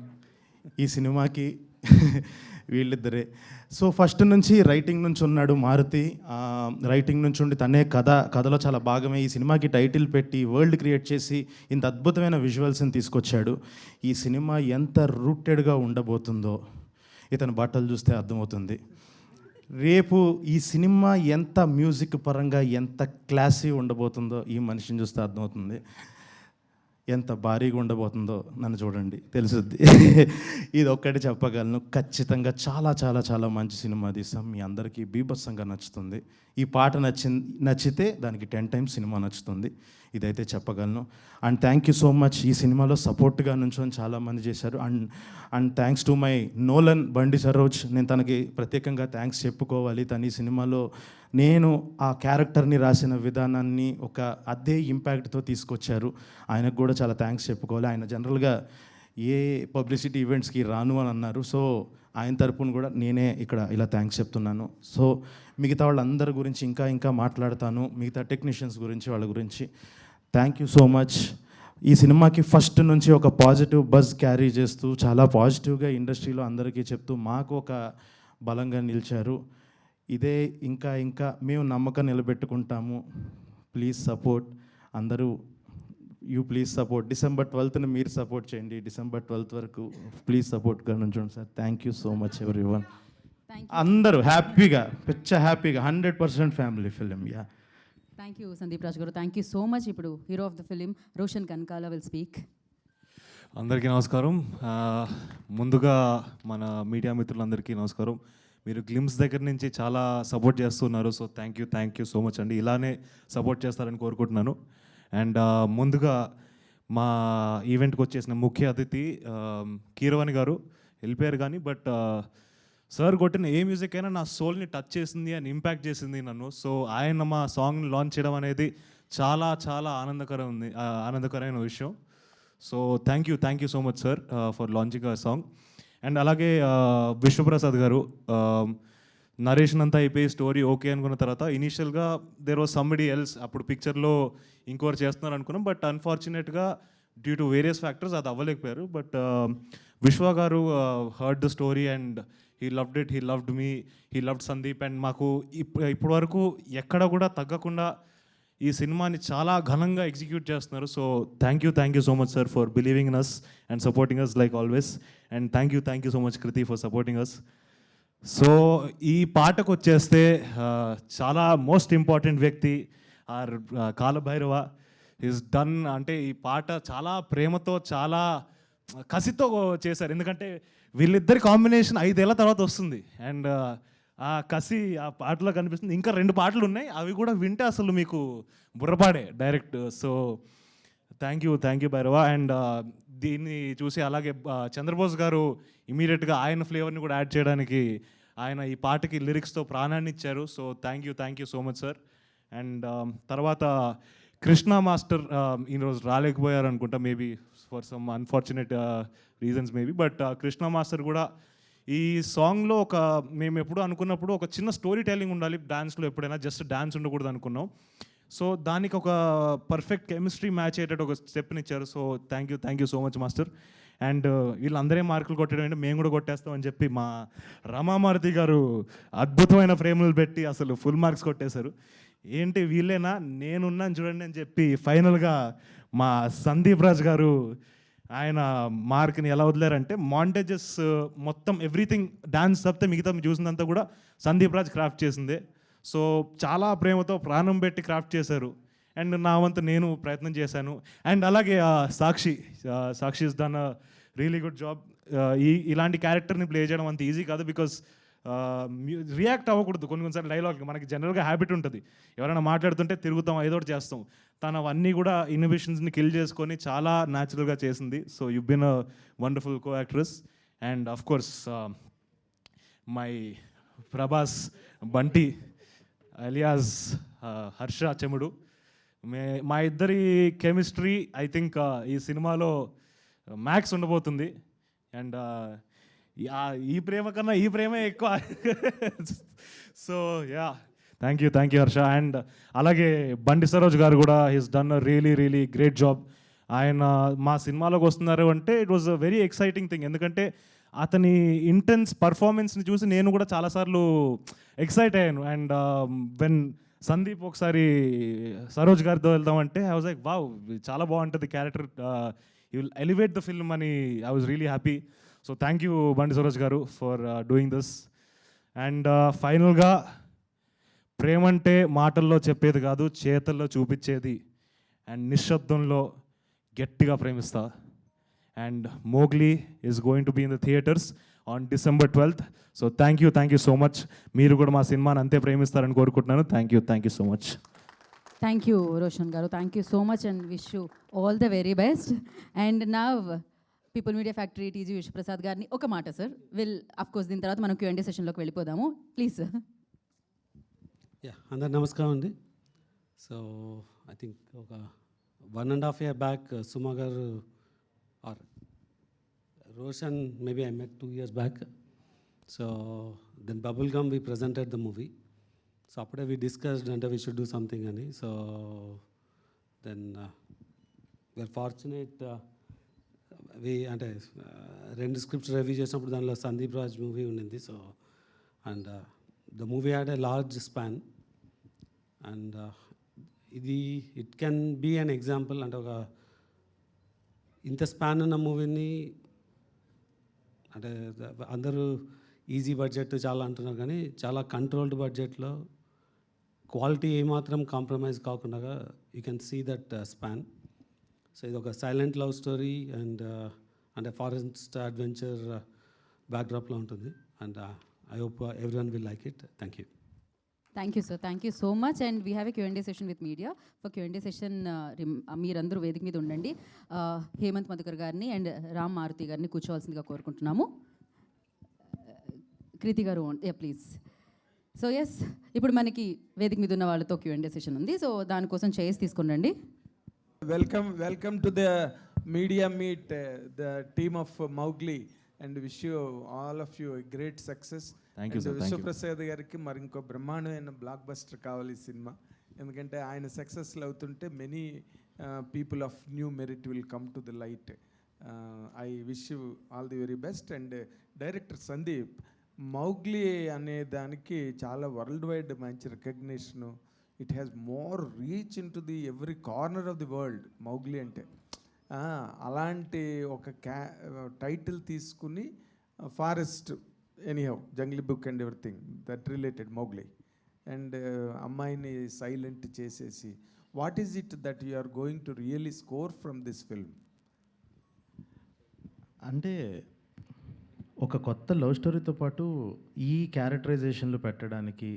ఈ సినిమాకి. వీళ్ళిద్దరే. సో ఫస్ట్ నుంచి రైటింగ్ నుంచి ఉన్నాడు మారుతి. రైటింగ్ నుంచి ఉండి తనే కథలో చాలా భాగమే. ఈ సినిమాకి టైటిల్ పెట్టి వరల్డ్ క్రియేట్ చేసి ఇంత అద్భుతమైన విజువల్స్ని తీసుకొచ్చాడు. ఈ సినిమా ఎంత రూటెడ్గా ఉండబోతుందో ఇతని బట్టలు చూస్తే అర్థమవుతుంది. రేపు ఈ సినిమా ఎంత మ్యూజిక్ పరంగా ఎంత క్లాసీ ఉండబోతుందో ఈ మనిషిని చూస్తే అర్థమవుతుంది. ఎంత భారీగా ఉండబోతుందో నన్ను చూడండి తెలుసుద్ది. ఇది ఒక్కటి చెప్పగలను, ఖచ్చితంగా చాలా చాలా చాలా మంచి సినిమా తీస్తాం. మీ అందరికీ బీభత్సంగా నచ్చుతుంది. ఈ పాట నచ్చితే దానికి 10 times సినిమా నచ్చుతుంది. ఇదైతే చెప్పగలను. And thank you so much. ఈ సినిమాలో సపోర్ట్గా నుంచొని చాలామంది చేశారు. And thanks to my Nolan బండి సరోజ్. నేను తనకి ప్రత్యేకంగా థ్యాంక్స్ చెప్పుకోవాలి. తను ఈ సినిమాలో నేను ఆ క్యారెక్టర్ని రాసిన విధానాన్ని ఒక అదే ఇంపాక్ట్తో తీసుకొచ్చారు. ఆయనకు కూడా చాలా థ్యాంక్స్ చెప్పుకోవాలి. ఆయన జనరల్గా ఏ పబ్లిసిటీ ఈవెంట్స్కి రాను అని అన్నారు. సో ఆయన తరపున కూడా నేనే ఇక్కడ ఇలా థ్యాంక్స్ చెప్తున్నాను. సో మిగతా వాళ్ళందరి గురించి ఇంకా మాట్లాడతాను, మిగతా టెక్నీషియన్స్ గురించి, వాళ్ళ గురించి. Thank you so much. ఈ సినిమాకి ఫస్ట్ నుంచి ఒక పాజిటివ్ బజ్ క్యారీ చేస్తూ చాలా పాజిటివ్గా ఇండస్ట్రీలో అందరికీ చెప్తూ మాకు ఒక బలంగా నిలిచారు. ఇదే ఇంకా మేము నమ్మకం నిలబెట్టుకుంటాము. ప్లీజ్ సపోర్ట్ అందరూ. Please support. December 12th మీరు సపోర్ట్ చేయండి. December 12th వరకు ప్లీజ్ సపోర్ట్గా నుంచోండి sir. Thank you so much everyone. అందరూ హ్యాపీగా 100% family film. Yeah, thank you Sandeep Raj గారు. Thank you so much. ఇప్పుడు hero of the film Roshan Kanakala will speak. అందరికీ నమస్కారం. ముందుగా మన మీడియా మిత్రులందరికీ నమస్కారం. మీరు గ్లిమ్స్ దగ్గర నుంచి చాలా సపోర్ట్ చేస్తున్నారు. So thank you so much అండి. ఇలానే సపోర్ట్ చేస్తారని కోరుకుంటున్నాను. అండ్ ముందుగా మా ఈవెంట్కి వచ్చేసిన ముఖ్య అతిథి కీరవాణి గారు వెళ్ళిపోయారు కానీ బట్ సార్ కొట్టిన ఏ మ్యూజిక్ అయినా నా సోల్ని టచ్ చేసింది అండ్ ఇంపాక్ట్ చేసింది నన్ను. సో ఆయన మా సాంగ్ని లాంచ్ చేయడం అనేది చాలా చాలా ఆనందకరమైన విషయం. So thank you so much sir for launching hour song. And అలాగే విశ్వప్రసాద్ గారు నరేషన్ అంతా అయిపోయి స్టోరీ ఓకే అనుకున్న తర్వాత ఇనీషియల్గా దేర్ వాజ్ సంబడి ఎల్స్, అప్పుడు పిక్చర్లో ఇంకోటి చేస్తున్నారు అనుకున్నాం. బట్ అన్ఫార్చునేట్గా డ్యూ టు వేరియస్ ఫ్యాక్టర్స్ అది అవ్వలేకపోయారు. బట్ విశ్వ గారు heard the story and he loved it, he loved me, he loved Sandeep. And మాకు ఇప్పటి వరకు ఎక్కడ కూడా తగ్గకుండా ఈ సినిమాని చాలా ఘనంగా ఎగ్జిక్యూట్ చేస్తున్నారు. So thank you so much sir for believing in us and supporting us like always. And thank you so much Kriti for supporting us. So ఈ పాటకు వచ్చేస్తే చాలా మోస్ట్ ఇంపార్టెంట్ వ్యక్తి ఆర్ కాలభైరవ ఈజ్ డన్. అంటే ఈ పాట చాలా ప్రేమతో చాలా కసితో చేశారు. ఎందుకంటే వీళ్ళిద్దరి కాంబినేషన్ 5 ఏళ్ల తర్వాత వస్తుంది. అండ్ ఆ కసి ఆ పాటలో కనిపిస్తుంది. ఇంకా 2 పాటలు ఉన్నాయి, అవి కూడా వింటే అసలు మీకు బుర్రపాడే direct. So thank you Bhairava. And దీన్ని చూసి అలాగే చంద్రబోస్ గారు ఇమీడియట్గా ఆయన ఫ్లేవర్ని కూడా యాడ్ చేయడానికి ఆయన ఈ పాటకి లిరిక్స్తో ప్రాణాన్ని ఇచ్చారు. So thank you so much sir. And తర్వాత కృష్ణ మాస్టర్ ఈరోజు రాలేకపోయారు అనుకుంటా, maybe for some unfortunate reasons maybe. But Krishna master కూడా ఈ సాంగ్లో మేము ఎప్పుడు అనుకున్నప్పుడు ఒక చిన్న స్టోరీ టెల్లింగ్ ఉండాలి డాన్స్లో, ఎప్పుడైనా జస్ట్ డాన్స్ ఉండకూడదు అనుకున్నాం. సో దానికి ఒక పర్ఫెక్ట్ కెమిస్ట్రీ మ్యాచ్ అయ్యేటట్టు ఒక స్టెప్ని ఇచ్చారు. So thank you so much master. And వీళ్ళందరే మార్కులు కొట్టడం అంటే మేము కూడా కొట్టేస్తామని చెప్పి మా రమామారుతి గారు అద్భుతమైన ఫ్రేములు పెట్టి అసలు ఫుల్ మార్క్స్ కొట్టేశారు. ఏంటి వీళ్ళేనా నేనున్నాను చూడండి అని చెప్పి ఫైనల్గా మా సందీప్ రాజ్ గారు ఆయన మార్క్ని ఎలా వదిలేరంటే మాంటేజెస్ మొత్తం ఎవ్రీథింగ్ డాన్స్ తప్పితే మిగతా చూసినంతా కూడా సందీప్ రాజ్ క్రాఫ్ట్ చేసిందే. సో చాలా ప్రేమతో ప్రాణం పెట్టి క్రాఫ్ట్ చేశారు. అండ్ నా వంతు నేను ప్రయత్నం చేశాను. అండ్ అలాగే Sakshi is done a really good job. ఇలాంటి క్యారెక్టర్ని ప్లే చేయడం అంత ఈజీ కాదు. బికాస్ రియాక్ట్ అవ్వకూడదు కొన్నిసార్లు డైలాగ్ మనకి జనరల్గా హ్యాబిట్ ఉంటుంది, ఎవరైనా మాట్లాడుతుంటే తిరుగుతాం ఏదో ఒకటి చేస్తాం. తను అవన్నీ కూడా ఇన్నోవేషన్స్ని కిల్ చేసుకొని చాలా న్యాచురల్గా చేసింది. So you been a wonderful co actress. And of course my Prabhas Bunty alias Harsha Chemudu, మా ఇద్దరి కెమిస్ట్రీ ఐ థింక్ ఈ సినిమాలో మ్యాక్స్ ఉండబోతుంది. అండ్ ఈ ప్రేమ కన్నా ఈ ప్రేమే ఎక్కువ. So yeah thank you Harsha. And అలాగే బండి సరోజ్ గారు కూడా he's done a really great job. ఆయన మా సినిమాలోకి వస్తున్నారు అంటే it was a very exciting thing. ఎందుకంటే అతని ఇంటెన్స్ పర్ఫార్మెన్స్ని చూసి నేను కూడా చాలాసార్లు ఎక్సైట్ అయ్యాను. అండ్ వెన్ సందీప్ ఒకసారి సరోజ్ గారితో వెళ్దామంటే ఐ వాజ్ లైక్ వావ్ చాలా బాగుంటుంది character, you will elevate the film అని I was really happy. So thank you Bandi Saroj గారు ఫర్ డూయింగ్ దిస్. అండ్ ఫైనల్గా ప్రేమంటే మాటల్లో చెప్పేది కాదు చేతల్లో చూపించేది. అండ్ నిశ్శబ్దంలో గట్టిగా ప్రేమిస్తా. And Mowgli is going to be in the theatres on December 12th. So thank you so much. మీరు కూడా మా సినిమాని అంతే ప్రేమిస్తారని కోరుకుంటున్నాను. Thank you so much. Thank you Roshan గారు, thank you so much and wish you all the very best. And now people media factory TG Vishwaprasad గారిని ఒక మాట సార్ అఫ్ కోర్స్ దీని తర్వాత మనం Q&A సెషన్లోకి వెళ్ళిపోదాము ప్లీజ్ సార్. అందరు నమస్కారం అండి. సో ఐ థింక్ ఒక 1.5 year బ్యాక్ సుమా గారు or Roshan maybe I met 2 years back. So then bubble gum we presented the movie. So అప్పుడే వీ డిస్కస్డ్ అంటే వీ షుడ్ డూ సంథింగ్ అని. సో దెన్ వీఆర్ ఫార్చునేట్ అంటే 2 scripts review చేసినప్పుడు దానిలో Sandeep Raj movie ఉండింది. So and the movie had a large span and ఇది it can be an example. అంటే ఒక ఇంత స్పాన్ ఉన్న మూవీని అంటే అందరూ ఈజీ బడ్జెట్ చాలా అంటున్నారు కానీ చాలా కంట్రోల్డ్ బడ్జెట్లో క్వాలిటీ ఏమాత్రం కాంప్రమైజ్ కాకుండా you can see that span. So ఇది ఒక సైలెంట్ లవ్ స్టోరీ అండ్ అంటే ఫారెస్ట్ అడ్వెంచర్ బ్యాక్డ్రాప్లో ఉంటుంది. And I hope everyone will like it. Thank you. Thank you sir, thank you so much. And we have a Q&A session with media. For Q&A session మీరందరూ వేదిక మీద ఉండండి. హేమంత్ మధుకర్ గారిని and Ram Maruti గారిని కూర్చోవాల్సిందిగా కోరుకుంటున్నాము. కృతి గారు ప్లీజ్. సో ఎస్ ఇప్పుడు మనకి వేదిక మీద ఉన్న వాళ్ళతో Q&A సెషన్ ఉంది. సో దానికోసం చైర్స్ తీసుకుని రండి. Welcome to the media meet, the team of Mowgli, and wish you all of you a great success. Thank you, sir. Thank you. Vishwaprasad గారికి మరి ఇంకో బ్రహ్మాండమైన బ్లాక్ బస్టర్ కావాలి ఈ సినిమా. ఎందుకంటే ఆయన సక్సెస్లు అవుతుంటే many people of new merit will come to the light. I wish you all the very best. And director Sandeep, Mowgli అనే దానికి చాలా వరల్డ్ వైడ్ మంచి recognition. It has more reach in to the every corner of the world. Mowgli అంటే అలాంటి ఒక title తీసుకుని forest anyhow jungle book and everything that related Mowgli and అమ్మాయిని silent చేసేసి what is it that you are going to really score from this film? అంటే ఒక కొత్త love స్టోరీతో పాటు ఈ క్యారెక్టరైజేషన్లు పెట్టడానికి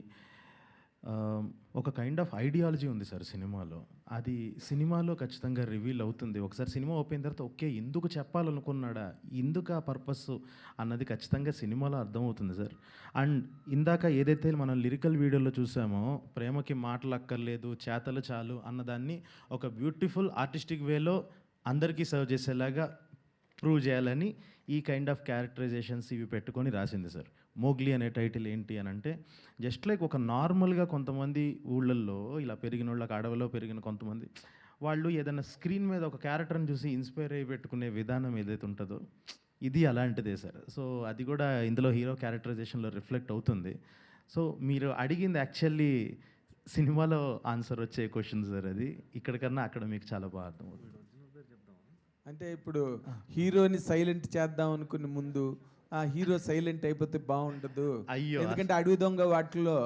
ఒక కైండ్ ఆఫ్ ఐడియాలజీ ఉంది సార్ సినిమాలో. అది సినిమాలో ఖచ్చితంగా రివీల్ అవుతుంది. ఒకసారి సినిమా ఓపెన్ తర్వాత ఓకే ఎందుకు చెప్పాలనుకున్నాడా, ఎందుకు ఆ పర్పస్ అన్నది ఖచ్చితంగా సినిమాలో అర్థమవుతుంది సార్. అండ్ ఇందాక ఏదైతే మనం లిరికల్ వీడియోలో చూసామో ప్రేమకి మాటలు అక్కర్లేదు చేతలు చాలు అన్నదాన్ని ఒక బ్యూటిఫుల్ ఆర్టిస్టిక్ వేలో అందరికీ సర్వ్ చేసేలాగా ప్రూవ్ చేయాలని ఈ కైండ్ ఆఫ్ క్యారెక్టరైజేషన్స్ ఇవి పెట్టుకొని రాసింది సార్. మోగ్లీ అనే టైటిల్ ఏంటి అని అంటే జస్ట్ లైక్ ఒక నార్మల్గా కొంతమంది ఊళ్ళల్లో ఇలా పెరిగిన వాళ్ళకి అడవిలో పెరిగిన కొంతమంది వాళ్ళు ఏదైనా స్క్రీన్ మీద ఒక క్యారెక్టర్ని చూసి ఇన్స్పైర్ అయ్యి పెట్టుకునే విధానం ఏదైతే ఉంటుందో ఇది అలాంటిదే సార్. సో అది కూడా ఇందులో హీరో క్యారెక్టరైజేషన్లో రిఫ్లెక్ట్ అవుతుంది. సో మీరు అడిగింది యాక్చువల్లీ సినిమాలో ఆన్సర్ వచ్చే క్వశ్చన్ సార్, అది ఇక్కడికన్నా అక్కడ మీకు చాలా బాగా అర్థమవుతుంది. అంటే ఇప్పుడు హీరోని సైలెంట్ చేద్దాం అనుకునే ముందు ఆ హీరో సైలెంట్ అయిపోతే బాగుండదు, అయ్యో. ఎందుకంటే అడవి దొంగ వాటిలో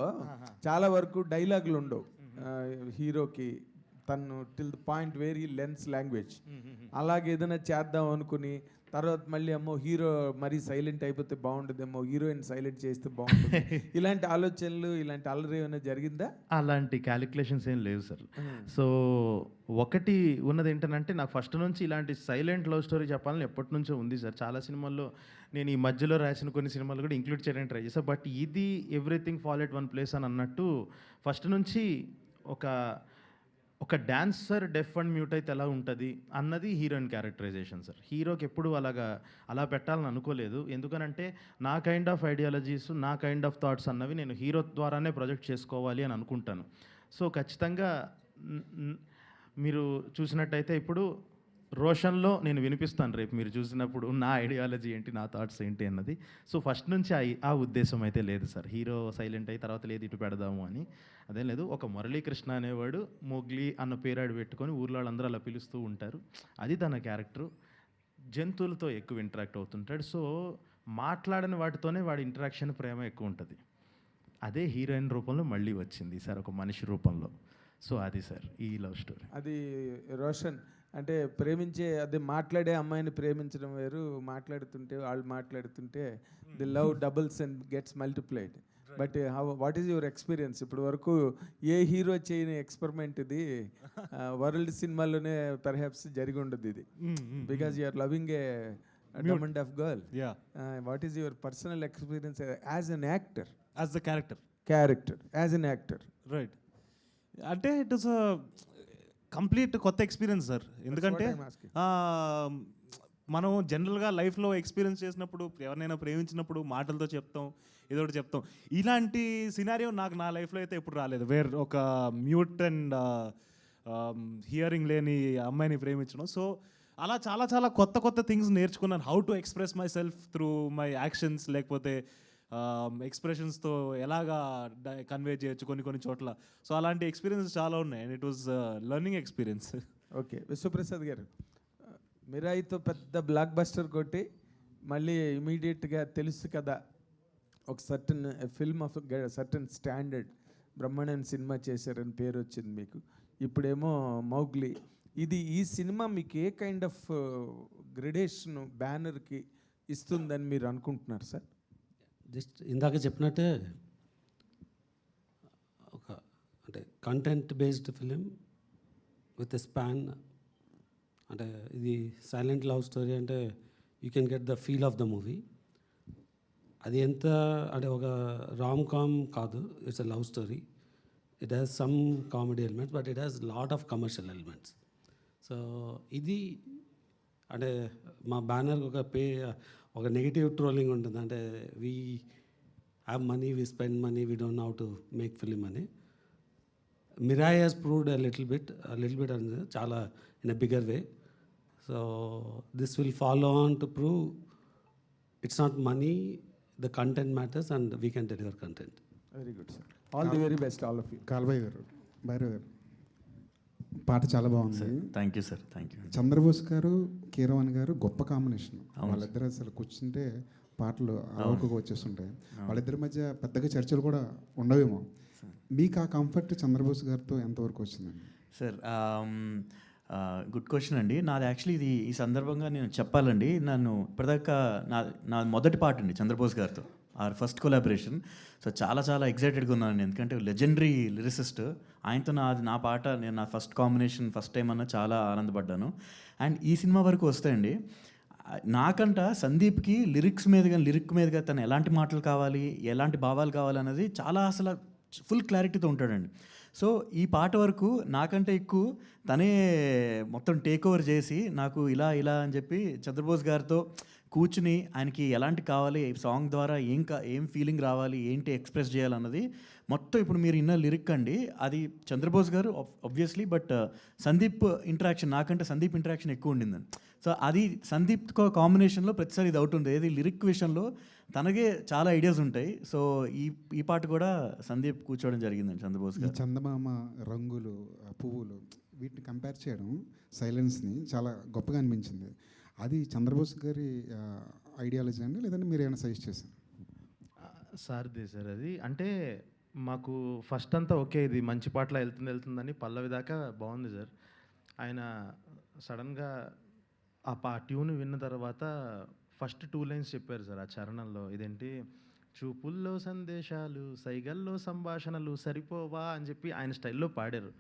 చాలా వరకు డైలాగులు ఉండవు హీరోకి, తను till the point where he lens language. అలాగే ఏదైనా చేద్దాం అనుకుని తర్వాత మళ్ళీ అమ్మో హీరో మరీ సైలెంట్ అయిపోతే బాగుంటుందేమో, హీరోయిన్ సైలెంట్ చేస్తే బాగుంటుంది, ఇలాంటి ఆలోచనలు ఇలాంటి అల్లరి ఏమైనా జరిగిందా? అలాంటి క్యాలిక్యులేషన్స్ ఏం లేవు సార్. సో ఒకటి ఉన్నది ఏంటంటే నాకు ఫస్ట్ నుంచి ఇలాంటి సైలెంట్ లవ్ స్టోరీ చెప్పాలని ఎప్పటి నుంచో ఉంది సార్. చాలా సినిమాల్లో నేను ఈ మధ్యలో రాసిన కొన్ని సినిమాలు కూడా ఇంక్లూడ్ చేయడానికి ట్రై చేశాను. బట్ ఇది everything fall at one place అని అన్నట్టు ఫస్ట్ నుంచి ఒక డాన్సర్ డెఫ్ అండ్ మ్యూట్ అయితే ఎలా ఉంటుంది అన్నది హీరోయిన్ క్యారెక్టరైజేషన్ సార్. హీరోకి ఎప్పుడు అలా పెట్టాలని అనుకోలేదు. ఎందుకనంటే నా కైండ్ ఆఫ్ ఐడియాలజీస్, నా కైండ్ ఆఫ్ థాట్స్ అన్నవి నేను హీరో ద్వారానే ప్రొజెక్ట్ చేసుకోవాలి అని అనుకుంటాను. సో ఖచ్చితంగా మీరు చూసినట్టయితే ఇప్పుడు రోషన్లో నేను వినిపిస్తాను రేపు మీరు చూసినప్పుడు నా ఐడియాలజీ ఏంటి, నా థాట్స్ ఏంటి అన్నది. సో ఫస్ట్ నుంచి ఆ ఉద్దేశం అయితే లేదు సార్, హీరో సైలెంట్ అయ్యి తర్వాత లేదు ఇటు పెడదాము అని అదేం లేదు. ఒక మురళీకృష్ణ అనేవాడు మోగ్లీ అన్న పేరాడు పెట్టుకొని ఊర్లో వాళ్ళందరూ అలా పిలుస్తూ ఉంటారు, అది తన క్యారెక్టరు. జంతువులతో ఎక్కువ ఇంటరాక్ట్ అవుతుంటాడు. సో మాట్లాడని వాటితోనే వాడి ఇంటరాక్షన్ ప్రేమ ఎక్కువ ఉంటుంది. అదే హీరోయిన్ రూపంలో మళ్ళీ వచ్చింది సార్, ఒక మనిషి రూపంలో. సో అది సార్ ఈ లవ్ స్టోరీ. అది రోషన్ అంటే ప్రేమించే అదే మాట్లాడే అమ్మాయిని ప్రేమించడం వేరు, మాట్లాడుతుంటే వాళ్ళు మాట్లాడుతుంటే the love doubles and gets multiplied. But what is your experience? ఇప్పుడు వరకు ఏ హీరో చేయని ఎక్స్పెరిమెంట్ ఇది, వరల్డ్ సినిమాలోనే పర్హాప్స్ జరిగి ఉండదు ఇది, because you're loving a diamond of girl. What is your personal experience as an actor, as the character as an actor? Right, అంటే ఇట్ ఇస్ కంప్లీట్ కొత్త ఎక్స్పీరియన్స్ సార్. ఎందుకంటే మనం జనరల్గా లైఫ్లో ఎక్స్పీరియన్స్ చేసినప్పుడు ఎవరినైనా ప్రేమించినప్పుడు మాటలతో చెప్తాం, ఏదో ఒకటి చెప్తాం. ఇలాంటి సినారియో నాకు నా లైఫ్లో అయితే ఎప్పుడు రాలేదు. వేర్ ఒక మ్యూట్ అండ్ హియరింగ్ లేని అమ్మాయిని ప్రేమించడం. సో అలా చాలా చాలా కొత్త కొత్త థింగ్స్ నేర్చుకున్నాను. How to express my self through my actions, లేకపోతే ఎక్స్ప్రెషన్స్తో ఎలాగా కన్వే చేయొచ్చు కొన్ని చోట్ల. సో అలాంటి ఎక్స్పీరియన్సెస్ చాలా ఉన్నాయి and it was learning experience. Okay, Vishwaprasad గారు, మిరాయితో పెద్ద బ్లాక్ బస్టర్ కొట్టి మళ్ళీ ఇమీడియట్గా తెలుసు కదా ఒక certain film of certain standard బ్రహ్మాండన్ సినిమా చేశారని పేరు వచ్చింది మీకు. ఇప్పుడేమో మౌగ్లీ. ఈ సినిమా మీకు ఏ కైండ్ ఆఫ్ గ్రెడేషన్ బ్యానర్కి ఇస్తుందని మీరు అనుకుంటున్నారు సార్? జస్ట్ ఇందాక చెప్పినట్టే అంటే content based film with a span. అంటే ఇది సైలెంట్ లవ్ స్టోరీ అంటే you can get the feel of the movie. అది ఎంత అంటే ఒక రామ్ కామ్ కాదు, it's a love story. It has some comedy elements but it has lot of commercial elements. So ఇది అంటే మా బ్యానర్ ఒక నెగిటివ్ ట్రోలింగ్ ఉంటుంది, అంటే we have money, we spend money, we don't know how to make film అని. Mirai has proved little bit అని చాలా in a bigger way. So this will follow on to prove it's not money, the content matters and we can deliver content. Very good sir, all the very best all of you. కాల్బాయ్ గారు, భైరవ్ గారు, పాట చాలా బాగుంది. Thank you sir, thank you. Chandrabose గారు, కీరవాణి గారు గొప్ప combination. వాళ్ళిద్దరు అసలు కూర్చుంటే పాటలు అలవకగా వచ్చేస్తుంటాయి. వాళ్ళిద్దరి మధ్య పెద్దగా చర్చలు కూడా ఉండవేమో. మీకు ఆ కంఫర్ట్ చంద్రబోస్ గారితో ఎంతవరకు వచ్చిందండి? సార్ గుడ్ క్వశ్చన్ అండి. నాది యాక్చువల్లీ ఈ సందర్భంగా నేను చెప్పాలండి, నన్ను ఇప్పటిదాకా నా మొదటి పాట అండి చంద్రబోస్ గారితో, ఆర్ ఫస్ట్ కొలాబరేషన్. సో చాలా చాలా ఎక్సైటెడ్గా ఉన్నాను, ఎందుకంటే లెజెండరీ లిరిసిస్ట్ ఆయనతో నా పాట నేను నా ఫస్ట్ కాంబినేషన్ ఫస్ట్ టైం అన్న చాలా ఆనందపడ్డాను. అండ్ ఈ సినిమా వరకు వస్తాయండి, నాకంట సందీప్కి లిరిక్ మీదుగా తను ఎలాంటి మాటలు కావాలి, ఎలాంటి భావాలు కావాలన్నది చాలా అసలు ఫుల్ క్లారిటీతో ఉంటాడండి. సో ఈ పాట వరకు నాకంటే ఎక్కువ తనే మొత్తం టేక్ ఓవర్ చేసి నాకు ఇలా అని చెప్పి చంద్రబోస్ గారితో కూర్చుని ఆయనకి ఎలాంటి కావాలి, సాంగ్ ద్వారా ఏం ఫీలింగ్ రావాలి, ఏంటి ఎక్స్ప్రెస్ చేయాలన్నది మొత్తం ఇప్పుడు మీరు ఇన్న లిరిక్ అండి, అది చంద్రబోస్ గారు ఆబ్వియస్లీ, బట్ సందీప్ ఇంటరాక్షన్, నాకంటే సందీప్ ఇంటరాక్షన్ ఎక్కువ ఉండిందండి. సో అది సందీప్ కాంబినేషన్లో ప్రతిసారి ఇది అవుతుంది. ఏది లిరిక్ విషయంలో తనకే చాలా ఐడియాస్ ఉంటాయి. సో ఈ పాట కూడా సందీప్ కూర్చోవడం జరిగిందండి చంద్రబోస్ ఈ గారు. చందమామ రంగులు, పువ్వులు వీటిని కంపేర్ చేయడం సైలెన్స్ని చాలా గొప్పగా అనిపించింది. అది చంద్రబోస్ గారి ఐడియాలజీ అండి, లేదంటే మీరు ఏమైనా సజెస్ట్ చేశారు? సార్దే సార్ అది. అంటే మాకు ఫస్ట్ అంతా ఓకే, ఇది మంచి పాటలా వెళ్తుందని పల్లవి దాకా బాగుంది సార్. ఆయన సడన్గా ఆ ట్యూన్ విన్న తర్వాత ఫస్ట్ 2 లైన్స్ చెప్పారు సార్ ఆ చరణంలో. ఇదేంటి, చూపుల్లో సందేశాలు, సైగల్లో సంభాషణలు సరిపోవా అని చెప్పి ఆయన స్టైల్లో పాడారు.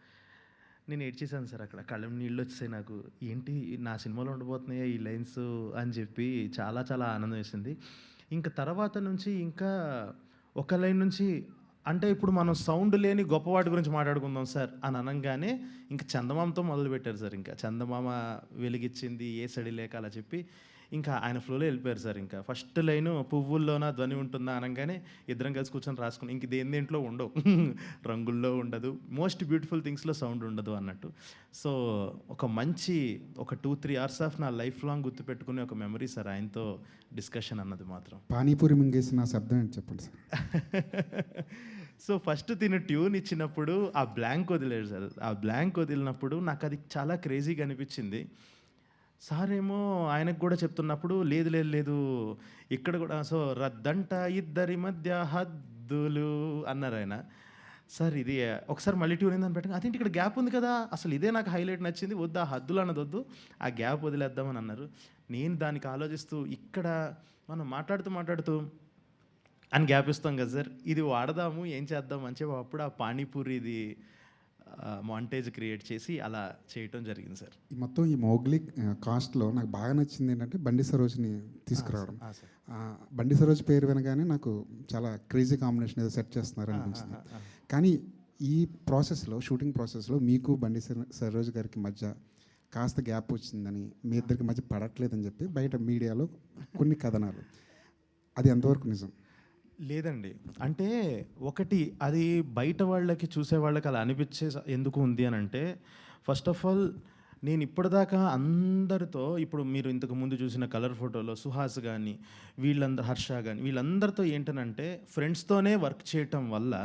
నేను ఏడ్చేసాను సార్, అక్కడ కళ్ళ నీళ్ళు వచ్చేసాయి నాకు. ఏంటి నా సినిమాలో ఉండబోతున్నాయా ఈ లైన్స్ అని చెప్పి చాలా చాలా ఆనందం వేసింది. ఇంకా తర్వాత నుంచి ఇంకా ఒక లైన్ నుంచి, అంటే ఇప్పుడు మనం సౌండ్ లేని గొప్పవాటి గురించి మాట్లాడుకుందాం సార్ అని అనగానే ఇంకా చందమామతో మొదలుపెట్టారు సార్. ఇంకా చందమామ వెలిగిచ్చింది ఏ సడి లేక అలా చెప్పి ఇంకా ఆయన ఫ్లోలో వెళ్ళిపోయారు సార్. ఇంకా ఫస్ట్ లైను పువ్వుల్లోన ధ్వని ఉంటుందా అనగానే ఇద్దరం కలిసి కూర్చొని రాసుకుని, ఇంక దేంట్లో ఉండవు, రంగుల్లో ఉండదు, మోస్ట్ బ్యూటిఫుల్ థింగ్స్లో సౌండ్ ఉండదు అన్నట్టు. సో ఒక మంచి 2-3 అవర్స్ ఆఫ్ నా లైఫ్ లాంగ్ గుర్తుపెట్టుకునే ఒక మెమరీ సార్ ఆయనతో డిస్కషన్ అన్నది మాత్రం. పానీపూరి మింగేసిన శబ్దం ఏంటి చెప్పండి సార్. సో ఫస్ట్ తిని ట్యూన్ ఇచ్చినప్పుడు ఆ బ్లాంక్ వదిలేడు సార్. ఆ బ్లాంక్ వదిలినప్పుడు నాకు అది చాలా క్రేజీగా అనిపించింది. సార్ ఏమో ఆయనకు కూడా చెప్తున్నప్పుడు లేదు ఇక్కడ కూడా సో రద్దంట ఇద్దరి మధ్య హద్దులు అన్నారు ఆయన. సార్ ఇది ఒకసారి మళ్ళీ ట్యూన్ అయిందని పెట్టండి, అదేంటి ఇక్కడ గ్యాప్ ఉంది కదా, అసలు ఇదే నాకు హైలైట్ నచ్చింది, వద్దు ఆ హద్దులు అన్నది వద్దు, ఆ గ్యాప్ వదిలేద్దామని అన్నారు. నేను దానికి ఆలోచిస్తూ ఇక్కడ మనం మాట్లాడుతూ అని గ్యాప్ ఇస్తాం కదా సార్, ఇది వాడదాము ఏం చేద్దాం అని చెప్పి అప్పుడు ఆ పానీపూరిది మాంటేజ్ క్రియేట్ చేసి అలా చేయటం జరిగింది సార్. ఈ మొత్తం ఈ మోగ్లీ కాస్ట్లో నాకు బాగా నచ్చింది ఏంటంటే బండి సరోజ్ని తీసుకురావడం. బండి సరోజ్ పేరు వినగానే నాకు చాలా క్రేజీ కాంబినేషన్ ఏదో సెట్ చేస్తున్నారు అనిపించింది. కానీ ఈ ప్రాసెస్లో, షూటింగ్ ప్రాసెస్లో మీకు బండి సరోజ్ గారికి మధ్య కాస్త గ్యాప్ వచ్చిందని, మీ ఇద్దరికి మధ్య పడట్లేదని చెప్పి బయట మీడియాలో కొన్ని కథనాలు, అది ఎంతవరకు నిజం? లేదండి, అంటే ఒకటి అది బయట వాళ్ళకి చూసే వాళ్ళకి అలా అనిపించే ఎందుకు ఉంది అని అంటే, ఫస్ట్ ఆఫ్ ఆల్ నేను ఇప్పటిదాకా అందరితో, ఇప్పుడు మీరు ఇంతకు ముందు చూసిన కలర్ ఫోటోలో సుహాస్ కానీ హర్ష కానీ వీళ్ళందరితో ఏంటనంటే ఫ్రెండ్స్తోనే వర్క్ చేయటం వల్ల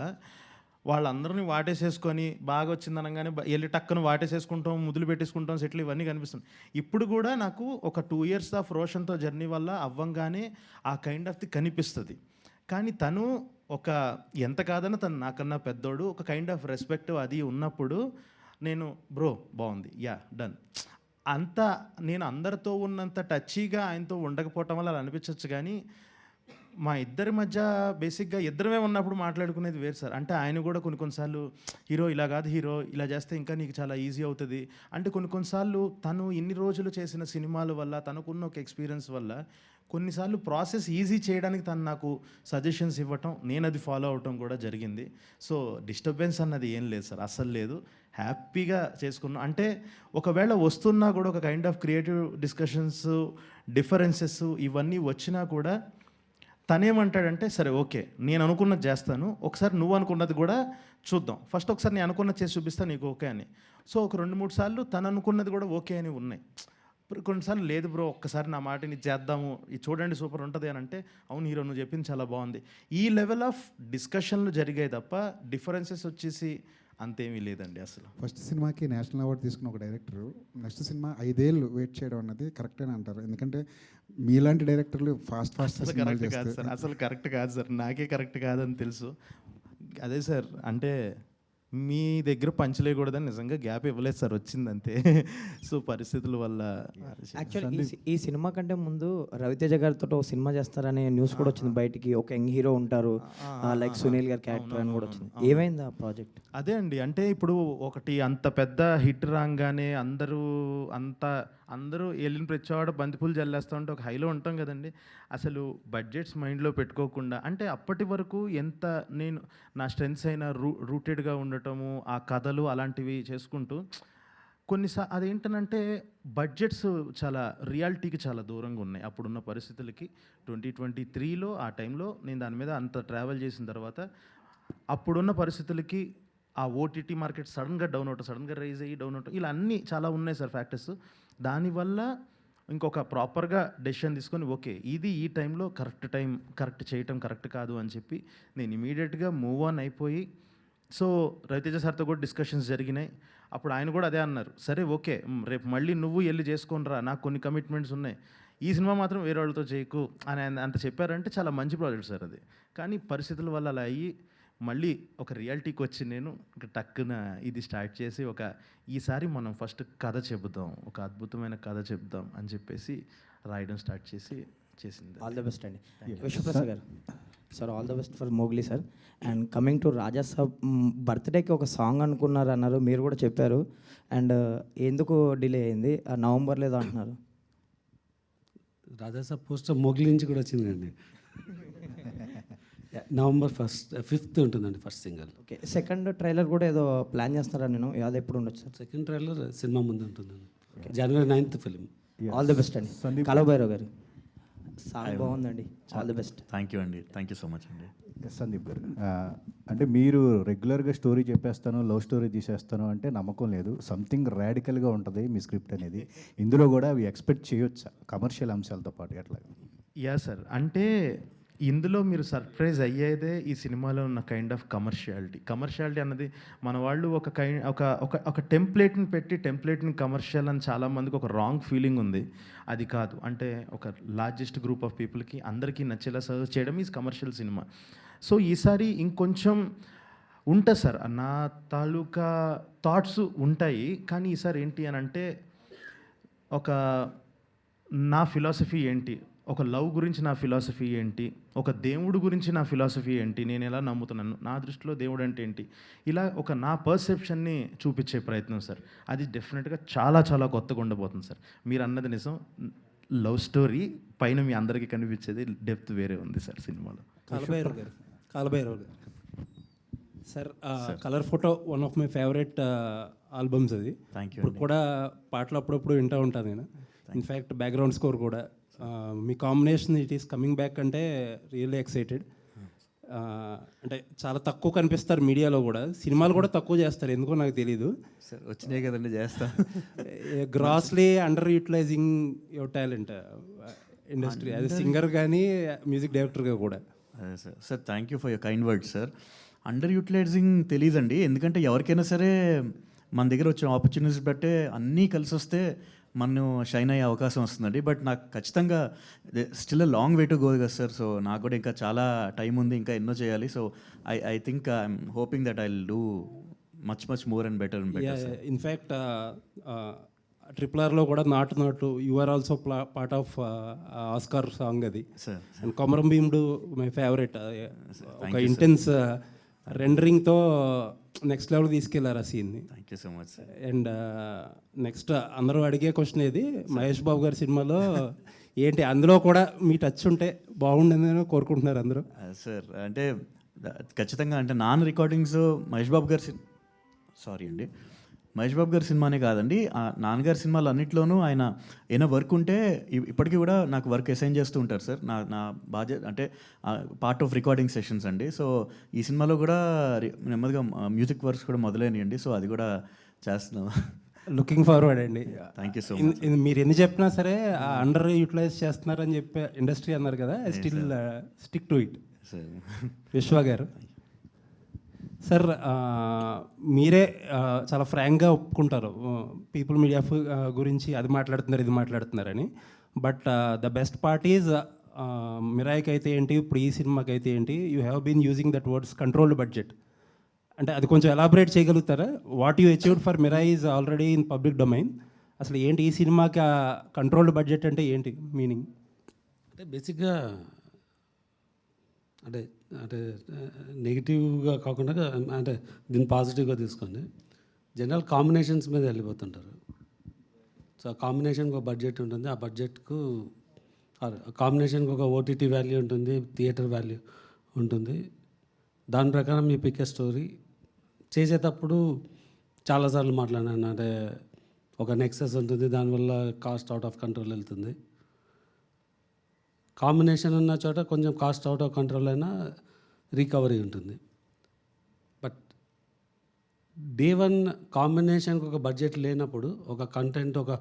వాళ్ళందరినీ వాటేసేసుకొని బాగా వచ్చింది అనగానే వెళ్ళి టక్కును వాటేసేసుకుంటాం, ముద్దులు పెట్టేసుకుంటాం, సెటిల్ ఇవన్నీ కనిపిస్తుంది. ఇప్పుడు కూడా నాకు ఒక 2 years ఆఫ్ రోషన్తో జర్నీ వల్ల అవ్వంగానే ఆ కైండ్ ఆఫ్ ది కనిపిస్తుంది. కానీ తను ఎంత కాదన్నా తను నాకన్నా పెద్దోడు, ఒక కైండ్ ఆఫ్ రెస్పెక్ట్ అది ఉన్నప్పుడు నేను బ్రో బాగుంది యా డన్ అంతా, నేను అందరితో ఉన్నంత టచీగా ఆయనతో ఉండకపోవటం వల్ల అలా అనిపించవచ్చు. కానీ మా ఇద్దరి మధ్య బేసిక్గా ఇద్దరమే ఉన్నప్పుడు మాట్లాడుకునేది వేరు సార్. అంటే ఆయన కూడా కొన్నిసార్లు హీరో ఇలా కాదు, హీరో ఇలా చేస్తే ఇంకా నీకు చాలా ఈజీ అవుతుంది అంటే, కొన్నిసార్లు తను ఇన్ని రోజులు చేసిన సినిమాల వల్ల, తనకున్న ఒక ఎక్స్పీరియన్స్ వల్ల కొన్నిసార్లు ప్రాసెస్ ఈజీ చేయడానికి తను నాకు సజెషన్స్ ఇవ్వటం, నేను అది ఫాలో అవటం కూడా జరిగింది. సో డిస్టర్బెన్స్ అన్నది ఏం లేదు సార్, అస్సలు లేదు. హ్యాపీగా చేసుకున్నాం. అంటే ఒకవేళ వస్తున్నా కూడా ఒక kind of creative discussions, differences ఇవన్నీ వచ్చినా కూడా తనేమంటాడంటే, సరే ఓకే నేను అనుకున్నది చేస్తాను, ఒకసారి నువ్వు అనుకున్నది కూడా చూద్దాం, ఫస్ట్ ఒకసారి నేను అనుకున్నది చేసి చూపిస్తాను నీకు ఓకే అని. సో ఒక 2-3 సార్లు తను అనుకున్నది కూడా ఓకే అని ఉన్నాయి. కొన్నిసార్లు లేదు బ్రో ఒక్కసారి నా మాటని చేద్దాము, ఇది చూడండి సూపర్ ఉంటుంది అని అంటే, అవును హీరో నువ్వు చెప్పింది చాలా బాగుంది. ఈ లెవెల్ ఆఫ్ డిస్కషన్లు జరిగాయి తప్ప డిఫరెన్సెస్ వచ్చేసి అంతేమీ లేదండి అసలు. ఫస్ట్ సినిమాకి నేషనల్ అవార్డు తీసుకున్న ఒక డైరెక్టర్ నెక్స్ట్ సినిమా 5 ఏళ్ళు వెయిట్ చేయడం అన్నది కరెక్ట్ అని అంటారు. ఎందుకంటే మీలాంటి డైరెక్టర్లు ఫాస్ట్ కరెక్ట్ కాదు సార్, అసలు కరెక్ట్ కాదు సార్, నాకే కరెక్ట్ కాదని తెలుసు. అదే సార్, అంటే మీ దగ్గర పంచలేయకూడదని నిజంగా గ్యాప్ ఇవ్వలేదు సార్, వచ్చిందంతే. సో పరిస్థితుల వల్ల. యాక్చువల్లీ ఈ సినిమా కంటే ముందు రవితేజ గారితో ఒక సినిమా చేస్తారనే న్యూస్ కూడా వచ్చింది బయటికి, ఒక యంగ్ హీరో ఉంటారు లైక్ సునీల్ గారి క్యారెక్టర్ అని కూడా వచ్చింది. ఏమైంది ఆ ప్రాజెక్ట్? అదే అండి, అంటే ఇప్పుడు ఒకటి అంత పెద్ద హిట్ రాగానే అందరూ వెళ్ళిన ప్రతివాడు బంతిపూలు జల్లేస్తూ ఉంటే ఒక హైలో ఉంటాం కదండి. అసలు బడ్జెట్స్ మైండ్లో పెట్టుకోకుండా, అంటే అప్పటి వరకు ఎంత నేను నా స్ట్రెంగ్స్ అయినా రూటెడ్గా ఉండటము, ఆ కథలు అలాంటివి చేసుకుంటూ అదేంటనంటే బడ్జెట్స్ చాలా రియాలిటీకి చాలా దూరంగా ఉన్నాయి అప్పుడున్న పరిస్థితులకి. 2023లో ఆ టైంలో నేను దాని మీద అంత ట్రావెల్ చేసిన తర్వాత అప్పుడున్న పరిస్థితులకి ఆ ఓటీటీ మార్కెట్ సడన్గా డౌన్ అవటం, సడన్గా రైజ్ అయ్యి డౌన్ అవటం, ఇలా అన్నీ చాలా ఉన్నాయి సార్ ఫ్యాక్టర్స్. దానివల్ల ఇంకొక ప్రాపర్గా డెసిషన్ తీసుకొని ఓకే ఇది ఈ టైంలో కరెక్ట్ చేయటం కరెక్ట్ కాదు అని చెప్పి నేను ఇమీడియట్గా మూవ్ ఆన్ అయిపోయి, సో రవితేజ సార్తో కూడా డిస్కషన్స్ జరిగినాయి. అప్పుడు ఆయన కూడా అదే అన్నారు, సరే ఓకే రేపు మళ్ళీ నువ్వు వెళ్ళి చేసుకొనిరా, నాకు కొన్ని కమిట్మెంట్స్ ఉన్నాయి, ఈ సినిమా మాత్రం వేరే వాళ్ళతో చేయకు అని అంత చెప్పారంటే చాలా మంచి ప్రాజెక్ట్ సార్ అది. కానీ పరిస్థితుల వల్ల అలా అయ్యి మళ్ళీ ఒక రియాలిటీకి వచ్చి నేను టక్కున ఇది స్టార్ట్ చేసి ఈసారి మనం ఫస్ట్ కథ చెబుదాం, ఒక అద్భుతమైన కథ చెబుదాం అని చెప్పేసి రాయడం స్టార్ట్ చేసింది. ఆల్ ద బెస్ట్ అండి. విశ్వప్రసాద్ గారు sir, all the best for Mowgli sir. And coming to Raja Saab, బర్త్డేకి ఒక సాంగ్ అనుకున్నారు అన్నారు, మీరు కూడా చెప్పారు. అండ్ ఎందుకు డిలే అయింది? నవంబర్ లేదో అంటున్నారు. రాజా సాబ్ పోస్టర్ మోగ్లీ నుంచి కూడా వచ్చిందండి. నవంబర్ 5th ఉంటుందండి first single. Okay, second trailer కూడా ఏదో ప్లాన్ చేస్తున్నారా? నేను అది ఎప్పుడు ఉండొచ్చు సార్? సెకండ్ ట్రైలర్ సినిమా ముందు ఉంటుందండి, January 9th film. All the best అండి. కాలభైరవ్ గారు సాంగ్ బాగుందండి, all the best. Thank you అండి, థ్యాంక్ యూ సో మచ్ అండి. సందీప్ గారు, అంటే మీరు రెగ్యులర్గా స్టోరీ చెప్పేస్తాను, లవ్ స్టోరీ తీసేస్తాను అంటే నమ్మకం లేదు. సంథింగ్ రాడికల్గా ఉంటుంది మీ స్క్రిప్ట్ అనేది. ఇందులో కూడా అవి ఎక్స్పెక్ట్ చేయొచ్చా కమర్షియల్ అంశాలతో పాటు ఎట్లా? యా సార్, అంటే ఇందులో మీరు సర్ప్రైజ్ అయ్యేదే ఈ సినిమాలో ఉన్న కైండ్ ఆఫ్ కమర్షియాలిటీ అన్నది మన వాళ్ళు ఒక టెంప్లెట్ని పెట్టి టెంప్లెట్ని కమర్షియల్ అని చాలామందికి ఒక రాంగ్ ఫీలింగ్ ఉంది. అది కాదు, అంటే ఒక లార్జెస్ట్ గ్రూప్ ఆఫ్ పీపుల్కి అందరికీ నచ్చేలా సర్వ్ చేయడం ఈజ్ కమర్షియల్ సినిమా. సో ఈసారి ఇంకొంచెం ఉంటుంది సార్, నా తాలూకా థాట్స్ ఉంటాయి. కానీ ఈసారి ఏంటి అని అంటే నా ఫిలాసఫీ ఏంటి, ఒక లవ్ గురించి నా ఫిలాసఫీ ఏంటి, ఒక దేవుడు గురించి నా ఫిలాసఫీ ఏంటి, నేను ఎలా నమ్ముతున్నాను, నా దృష్టిలో దేవుడు అంటే ఏంటి, ఇలా నా పర్సెప్షన్ని చూపించే ప్రయత్నం సార్. అది డెఫినెట్గా చాలా చాలా కొత్తగా ఉండబోతుంది సార్. మీరు అన్నది నిజం, లవ్ స్టోరీ పైన మీ అందరికీ కనిపించేది డెప్త్ వేరే ఉంది సార్ సినిమాలో. కాలభైరవ్ గారు sir, colour photo one of my favourite albums అది. ఇప్పుడు కూడా పాటలు అప్పుడప్పుడు వింటూ ఉంటాను నేను. ఇన్ఫ్యాక్ట్ బ్యాక్గ్రౌండ్ స్కోర్ కూడా మీ combination it is coming back అంటే రియల్లీ ఎక్సైటెడ్. అంటే చాలా తక్కువ కనిపిస్తారు మీడియాలో కూడా, సినిమాలు కూడా తక్కువ చేస్తారు, ఎందుకో నాకు తెలీదు. సార్ వచ్చినాయి కదండి, చేస్తా. Grossly underutilizing your talent industry, అది సింగర్ కానీ మ్యూజిక్ డైరెక్టర్గా కూడా. అదే sir thank you for your kind word sir. Underutilizing తెలీదండి, ఎందుకంటే ఎవరికైనా సరే మన దగ్గర వచ్చిన ఆపర్చునిటీస్ బట్టే అన్నీ కలిసి వస్తే మనం షైన్ అయ్యే అవకాశం వస్తుందండి. బట్ నాకు ఖచ్చితంగా still long way to go కదా సార్. సో నాకు కూడా ఇంకా చాలా టైం ఉంది, ఇంకా ఎన్నో చేయాలి. So I think I'm hoping that I will do much more and better. In fact RRRలో కూడా Naatu you are also part of Oscar song అది. And Komaram Bheemudu my favourite, ఒక ఇంటెన్స్ రెండరింగ్తో నెక్స్ట్ లెవెల్ తీసుకెళ్లారు ఆ సీన్ని. Thank you so much sir. And next అందరూ అడిగే క్వశ్చన్ ఏది, మహేష్ బాబు గారి సినిమాలో ఏంటి అందులో కూడా మీ టచ్ ఉంటే బాగుండేదని కోరుకుంటున్నారు అందరూ. సార్ అంటే ఖచ్చితంగా, అంటే నాన్ రికార్డింగ్స్ మహేష్ బాబు గారి మహేష్ బాబు గారి సినిమానే కాదండి, నాన్నగారి సినిమాలు అన్నింటిలోనూ ఆయన ఏమైనా వర్క్ ఉంటే ఇప్పటికీ కూడా నాకు వర్క్ అసైన్ చేస్తూ ఉంటారు సార్. నా బాధ్యత అంటే పార్ట్ ఆఫ్ రికార్డింగ్ సెషన్స్ అండి. సో ఈ సినిమాలో కూడా నెమ్మదిగా మ్యూజిక్ వర్క్స్ కూడా మొదలైనాయండి. సో అది కూడా చేస్తున్నాం. లుకింగ్ ఫార్వర్డ్ అండి. Thank you so much. మీరు ఎన్ని చెప్పినా సరే అండర్ యూటిలైజ్ చేస్తున్నారని చెప్పే ఇండస్ట్రీ అన్నారు కదా, I still stick to it. విశ్వ గారు సార్, మీరే చాలా ఫ్రాంక్గా ఒప్పుకుంటారు పీపుల్ మీడియా గురించి అది మాట్లాడుతున్నారు ఇది మాట్లాడుతున్నారని. But the best part is మిరాయికి అయితే ఏంటి, ఇప్పుడు ఈ సినిమాకి అయితే ఏంటి, you have been using that words controlled budget. అంటే అది కొంచెం ఎలాబరేట్ చేయగలుగుతారా? What you achieved for Mirai is already in public domain. అసలు ఏంటి ఈ సినిమాకి కంట్రోల్డ్ బడ్జెట్ అంటే ఏంటి మీనింగ్? అంటే బేసిక్గా అంటే నెగిటివ్గా కాకుండా అంటే దీన్ని పాజిటివ్గా తీసుకోండి. జనరల్ కాంబినేషన్స్ మీద వెళ్ళిపోతుంటారు. సో ఆ కాంబినేషన్కి ఒక బడ్జెట్ ఉంటుంది, ఆ బడ్జెట్కు కాంబినేషన్కి ఒక ఓటీటీ వాల్యూ ఉంటుంది, థియేటర్ వాల్యూ ఉంటుంది. దాని ప్రకారం మీ పిక్ స్టోరీ చేసేటప్పుడు చాలాసార్లు మాట్లాడాను. అంటే ఒక నెక్సెస్ ఉంటుంది, దానివల్ల కాస్ట్ అవుట్ ఆఫ్ కంట్రోల్ వెళ్తుంది. కాంబినేషన్ ఉన్న చోట కొంచెం కాస్ట్ అవుట్ ఆఫ్ కంట్రోల్ అయినా రికవరీ ఉంటుంది. బట్ డే వన్ కాంబినేషన్కి ఒక బడ్జెట్ లేనప్పుడు ఒక కంటెంట్ ఒక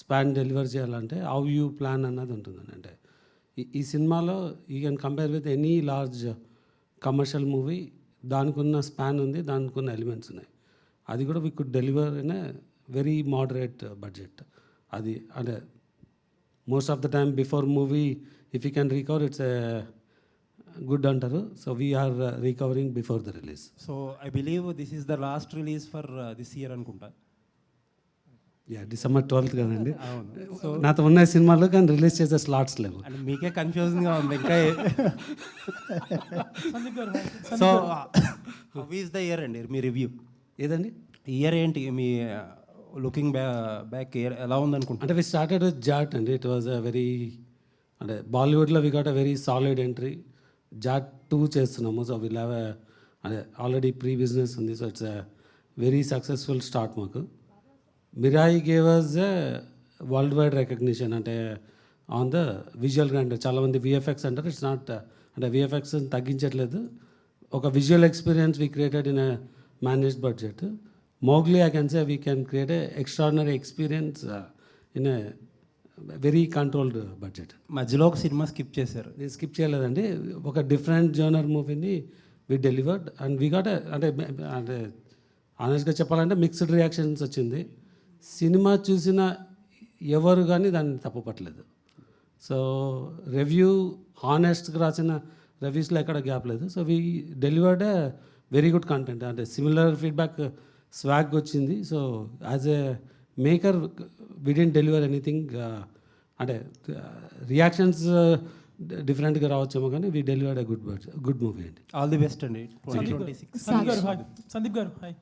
స్పాన్ డెలివర్ చేయాలంటే హౌ యూ ప్లాన్ అన్నది ఉంటుందండి. అంటే ఈ సినిమాలో you can compare with any large commercial movie, దానికి ఉన్న స్పాన్ ఉంది, దానికి ఉన్న ఎలిమెంట్స్ ఉన్నాయి. అది కూడా we could deliver in a very moderate budget. అది అంటే most of the time before movie if you can recover it's a good అంటారు. So we are recovering before the release. So I believe this is the last release for this year అనుకుంటా. December 12th కదండి. So నాతో ఉన్న సినిమాలో కానీ release చేసే slots లేవు. అంటే మీకే కన్ఫ్యూజింగ్గా ఉంది ఇంకా. So how is the year అండి మీ రివ్యూ? ఏదండి ఇయర్ ఏంటి మీ లుకింగ్ బ్యాక్ ఇయర్ ఎలా ఉందనుకుంటా? అంటే వి స్టార్టెడ్ విత్ జాట్ అండి. ఇట్ వాజ్ అ వెరీ అంటే బాలీవుడ్లో we got a very solid entry. Jaat 2 చేస్తున్నాము. సో విల్ హ్యావ్ అంటే ఆల్రెడీ ప్రీ బిజినెస్ ఉంది. So it's a very successful start మాకు. Mirai gave us a world wide recognition అంటే on the visual grand. చాలామంది VFX అంటారు, it's not అంటే VFX తగ్గించట్లేదు. ఒక visual experience we created in a managed budget. Mowgli I can say we can create a extraordinary experience in a very controlled budget. మధ్యలో ఒక cinema skip చేశారు. నేను skip చేయలేదండి. ఒక డిఫరెంట్ జోనర్ మూవీని వి డెలివర్డ్ అండ్ వీ గాట్ అంటే అంటే ఆనెస్ట్గా చెప్పాలంటే మిక్స్డ్ రియాక్షన్స్ వచ్చింది. సినిమా చూసిన ఎవరు కానీ దాన్ని తప్పుపట్టలేదు. సో రివ్యూ హానెస్ట్గా రాసిన రివ్యూస్లో ఎక్కడ గ్యాప్ లేదు. So we delivered a very good content. అంటే సిమిలర్ ఫీడ్బ్యాక్ స్వాగ్ వచ్చింది. So as a maker we didn't deliver anything. అంటే రియాక్షన్స్ డిఫరెంట్గా రావచ్చేమో కానీ we delivered a good movie అండి. ఆల్ ది బెస్ట్ అండి. 2026. సందీప్ గారు hi.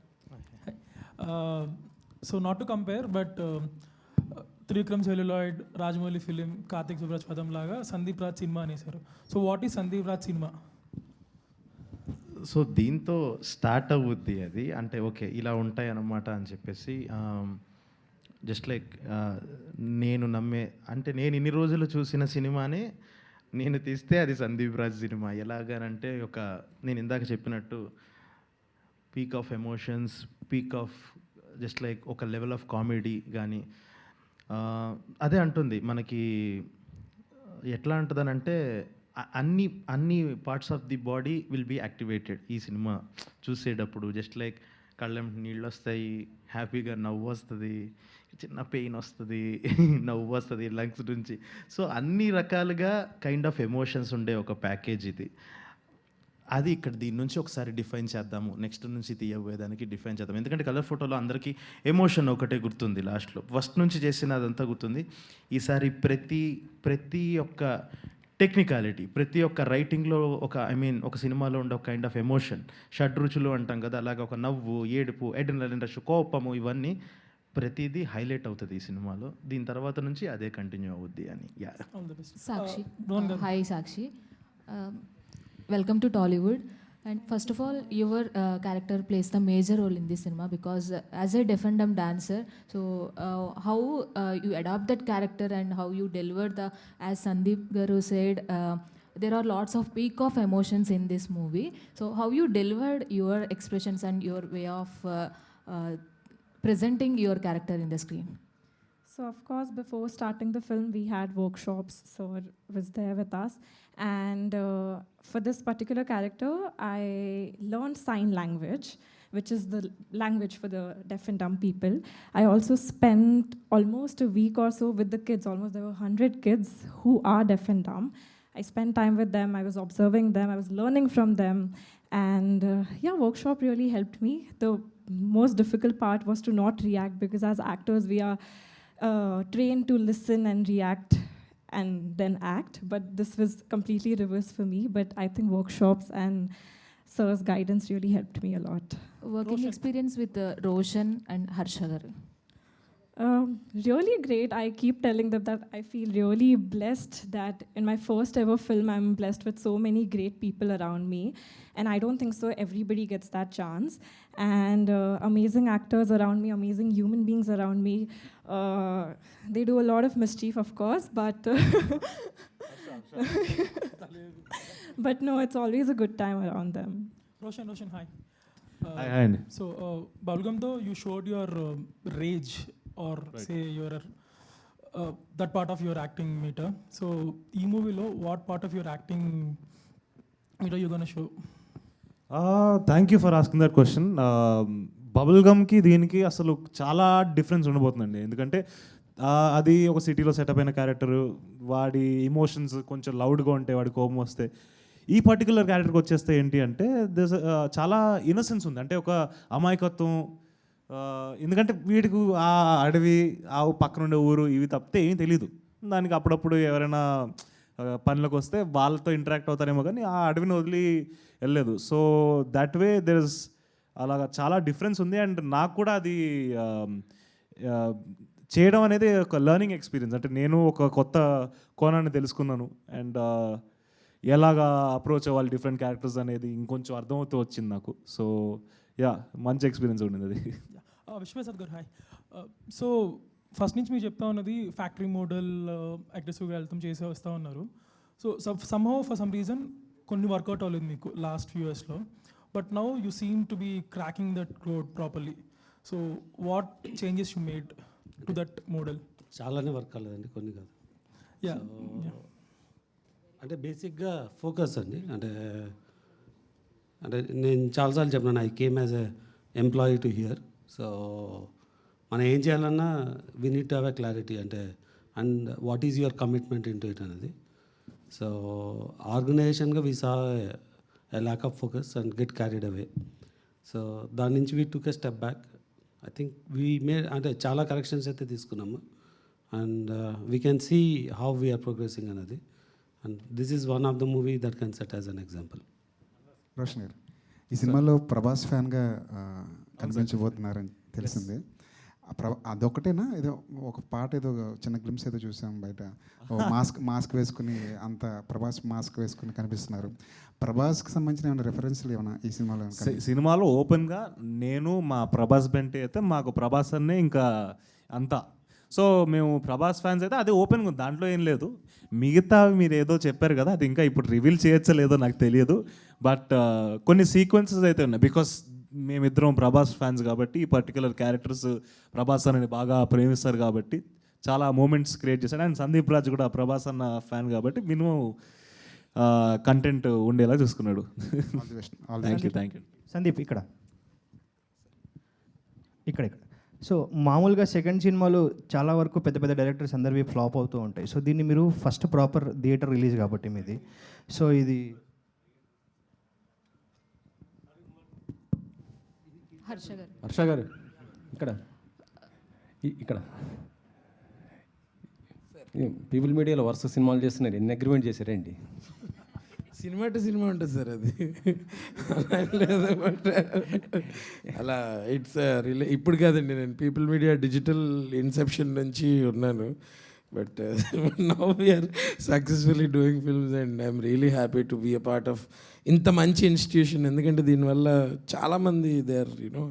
So not to compare but Trivikram celluloid, Rajamouli film, Karthik Subbaraj పదం లాగా సందీప్ రాజ్ సినిమా అనేసారు. So what is Sandeep Raj సినిమా? సో దీంతో స్టార్ట్ అవుద్ది అది. అంటే ఓకే ఇలా ఉంటాయి అన్నమాట అని చెప్పేసి జస్ట్ లైక్ నేను నమ్మే అంటే నేను ఇన్ని రోజులు చూసిన సినిమానే నేను తీస్తే అది సందీప్ రాజ్ సినిమా. ఎలాగనంటే ఒక నేను ఇందాక చెప్పినట్టు peak of emotions, peak of just like ఒక లెవెల్ ఆఫ్ కామెడీ కానీ అదే అంటుంది మనకి. ఎట్లా ఉంటుందనంటే అన్ని parts of the body will be activated ఈ సినిమా చూసేటప్పుడు. జస్ట్ లైక్ కళ్ళెం నీళ్ళు వస్తాయి, హ్యాపీగా నవ్వు వస్తుంది, చిన్న పెయిన్ వస్తుంది, నవ్వు వస్తుంది లంగ్స్ నుంచి. సో అన్ని రకాలుగా కైండ్ ఆఫ్ ఎమోషన్స్ ఉండే ఒక ప్యాకేజ్ ఇది. అది ఇక్కడ దీని నుంచి ఒకసారి డిఫైన్ చేద్దాము, నెక్స్ట్ నుంచి తీయబోయేదానికి డిఫైన్ చేద్దాం. ఎందుకంటే కలర్ ఫోటోలో అందరికీ ఎమోషన్ ఒకటే గుర్తుంది, లాస్ట్లో ఫస్ట్ నుంచి చేసిన అదంతా గుర్తుంది. ఈసారి ప్రతి ఒక్క టెక్నికాలిటీ, ప్రతి ఒక్క రైటింగ్లో ఒక ఒక సినిమాలో ఉండే ఒక కైండ్ ఆఫ్ ఎమోషన్, షడ్రుచులు అంటాం కదా, అలాగే ఒక నవ్వు, ఏడుపు, అడ్రినలిన్ రష్, కోపము, ఇవన్నీ ప్రతిదీ హైలైట్ అవుతుంది ఈ సినిమాలో. దీని తర్వాత నుంచి అదే కంటిన్యూ అవుద్ది అని. Sakshi, hi Sakshi, welcome to Tollywood. And first of all, your character plays the major role in this cinema because as a deaf and dumb dancer, so how you adopt that character and how you deliver the, as Sandeep Garu said, there are lots of peak of emotions in this movie. So how you delivered your expressions and your way of presenting your character in the screen? So of course, before starting the film, we had workshops. So it was there with us. And for this particular character, I learned sign language, which is the language for the deaf and dumb people. I also spent almost a week or so with the kids. Almost there were 100 kids who are deaf and dumb. I spent time with them. I was observing them. I was learning from them. And yeah, workshop really helped me. The most difficult part was to not react because as actors, we are trained to listen and react and then act, but this was completely reverse for me. But I think workshops and sir's guidance really helped me a lot. Working experience with Roshan and Harsha garu. Really great. I keep telling them that I feel really blessed that in my first ever film, I'm blessed with so many great people around me. And I don't think so everybody gets that chance. And amazing actors around me, amazing human beings around me. They do a lot of mischief, of course, but but no, it's always a good time around them. Roshan, hi. Hi, Andy. So, Balgam, though, you showed your rage or say your that part of your acting meter. So, e movie lo, what part of your acting meter you gonna show? Thank you for asking that question. Bubble గమ్కి దీనికి అసలు చాలా difference ఉండబోతుందండి. ఎందుకంటే అది ఒక సిటీలో setup అయిన character, వాడి ఇమోషన్స్ కొంచెం లౌడ్గా ఉంటే, వాడి కోపం వస్తే. ఈ పర్టికులర్ క్యారెక్టర్కి వచ్చేస్తే ఏంటి అంటే చాలా ఇన్నసెన్స్ ఉంది, అంటే ఒక అమాయకత్వం. ఎందుకంటే వీడికి ఆ అడవి, ఆ పక్కన ఉండే ఊరు ఇవి తప్పితే ఏమీ తెలియదు. దానికి అప్పుడప్పుడు ఎవరైనా పనులకు వస్తే వాళ్ళతో ఇంటరాక్ట్ అవుతారేమో, కానీ ఆ అడవిని వదిలి వెళ్ళలేదు. So that way there is అలాగా చాలా డిఫరెన్స్ ఉంది. అండ్ నాకు కూడా అది చేయడం అనేది ఒక లెర్నింగ్ ఎక్స్పీరియన్స్. అంటే నేను ఒక కొత్త కోణాన్ని తెలుసుకున్నాను, అండ్ ఎలాగా అప్రోచ్ అవ్వాలి డిఫరెంట్ క్యారెక్టర్స్ అనేది ఇంకొంచెం అర్థమవుతూ వచ్చింది నాకు. సో యా, మంచి ఎక్స్పీరియన్స్ ఉండింది అది. విశ్వనాథ్ గారు హాయ్. సో ఫస్ట్ నుంచి మీరు చెప్తా ఉన్నది ఫ్యాక్టరీ మోడల్ అగ్రెసివ్గా వెళ్తాం చేసే వస్తూ ఉన్నారు. So somehow for some reason కొన్ని వర్కౌట్ అవ్వలేదు మీకు లాస్ట్ ఫ్యూ ఇయర్స్లో, but now you seem to be cracking that road properly. So what changes you made to that model? చాలానే వర్క్ అవ్వలేదండి, కొన్ని కాదు. యా, అంటే బేసిక్గా ఫోకస్ అండి. అంటే నేను చాలాసార్లు చెప్పినాను, I came as a employee to here. So మనం ఏం చేయాలన్నా we need to have a clarity, అంటే and what is your commitment in to it అనేది. సో ఆర్గనైజేషన్గా we saw a lack of focus and get carried away. So దాని నుంచి we took a step back. I think we made, అంటే చాలా corrections అయితే తీసుకున్నాము, and we can see how we are progressing అనేది. And this is one of the movie that can set as an example. Roshan గారు, ఈ సినిమాలో ప్రభాస్ ఫ్యాన్గా కనిపించబోతున్నారని తెలిసింది. అదొకటేనా, ఏదో ఒక పాట, ఏదో చిన్న గ్లిమ్స్ ఏదో చూసాం బయట, మాస్క్ వేసుకుని, అంత ప్రభాస్ మాస్క్ వేసుకుని కనిపిస్తున్నారు. ప్రభాస్కి సంబంధించిన ఏమైనా రెఫరెన్స్లు ఏమైనా ఈ సినిమాలో? సినిమాలో ఓపెన్గా నేను మా ప్రభాస్ బెంటే అయితే మాకు ప్రభాస్ అన్నే ఇంకా అంతా. సో మేము ప్రభాస్ ఫ్యాన్స్ అయితే అది ఓపెన్గా ఉంది, దాంట్లో ఏం లేదు. మిగతా మీరు ఏదో చెప్పారు కదా, అది ఇంకా ఇప్పుడు రివీల్ చేయొచ్చో లేదో నాకు తెలియదు. బట్ కొన్ని సీక్వెన్సెస్ అయితే ఉన్నాయి, బికాస్ మేమిద్దరం ప్రభాస్ ఫ్యాన్స్ కాబట్టి, ఈ పర్టికులర్ క్యారెక్టర్స్ ప్రభాస్ అని బాగా ప్రేమిస్తారు కాబట్టి చాలా మూమెంట్స్ క్రియేట్ చేశాడు. అండ్ సందీప్ రాజ్ కూడా ప్రభాస్ అన్న ఫ్యాన్ కాబట్టి మినిమం కంటెంట్ ఉండేలా చూసుకున్నాడు. Thank you. సందీప్ ఇక్కడ. సో మామూలుగా సెకండ్ సినిమాలు చాలా వరకు పెద్ద పెద్ద డైరెక్టర్స్ అందరివి ఫ్లాప్ అవుతూ ఉంటాయి. సో దీన్ని మీరు ఫస్ట్ ప్రాపర్ థియేటర్ రిలీజ్ కాబట్టి మీది, సో ఇది హర్ష గారు ఇక్కడ పీపుల్ మీడియాలో వరుస సినిమాలు చేస్తున్నారు, ఎన్ని అగ్రిమెంట్ చేశారండి? సినిమా టు సినిమా ఉంటుంది సార్ అది. లేదు బట్ అలా ఇట్స్ ఇప్పుడు కాదండి, నేను పీపుల్ మీడియా డిజిటల్ ఇన్సెప్షన్ నుంచి ఉన్నాను. But now we're successfully doing films and I'm really happy to be a part of ఇంత మంచి ఇన్స్టిట్యూషన్. ఎందుకంటే దీనివల్ల చాలామంది they are you know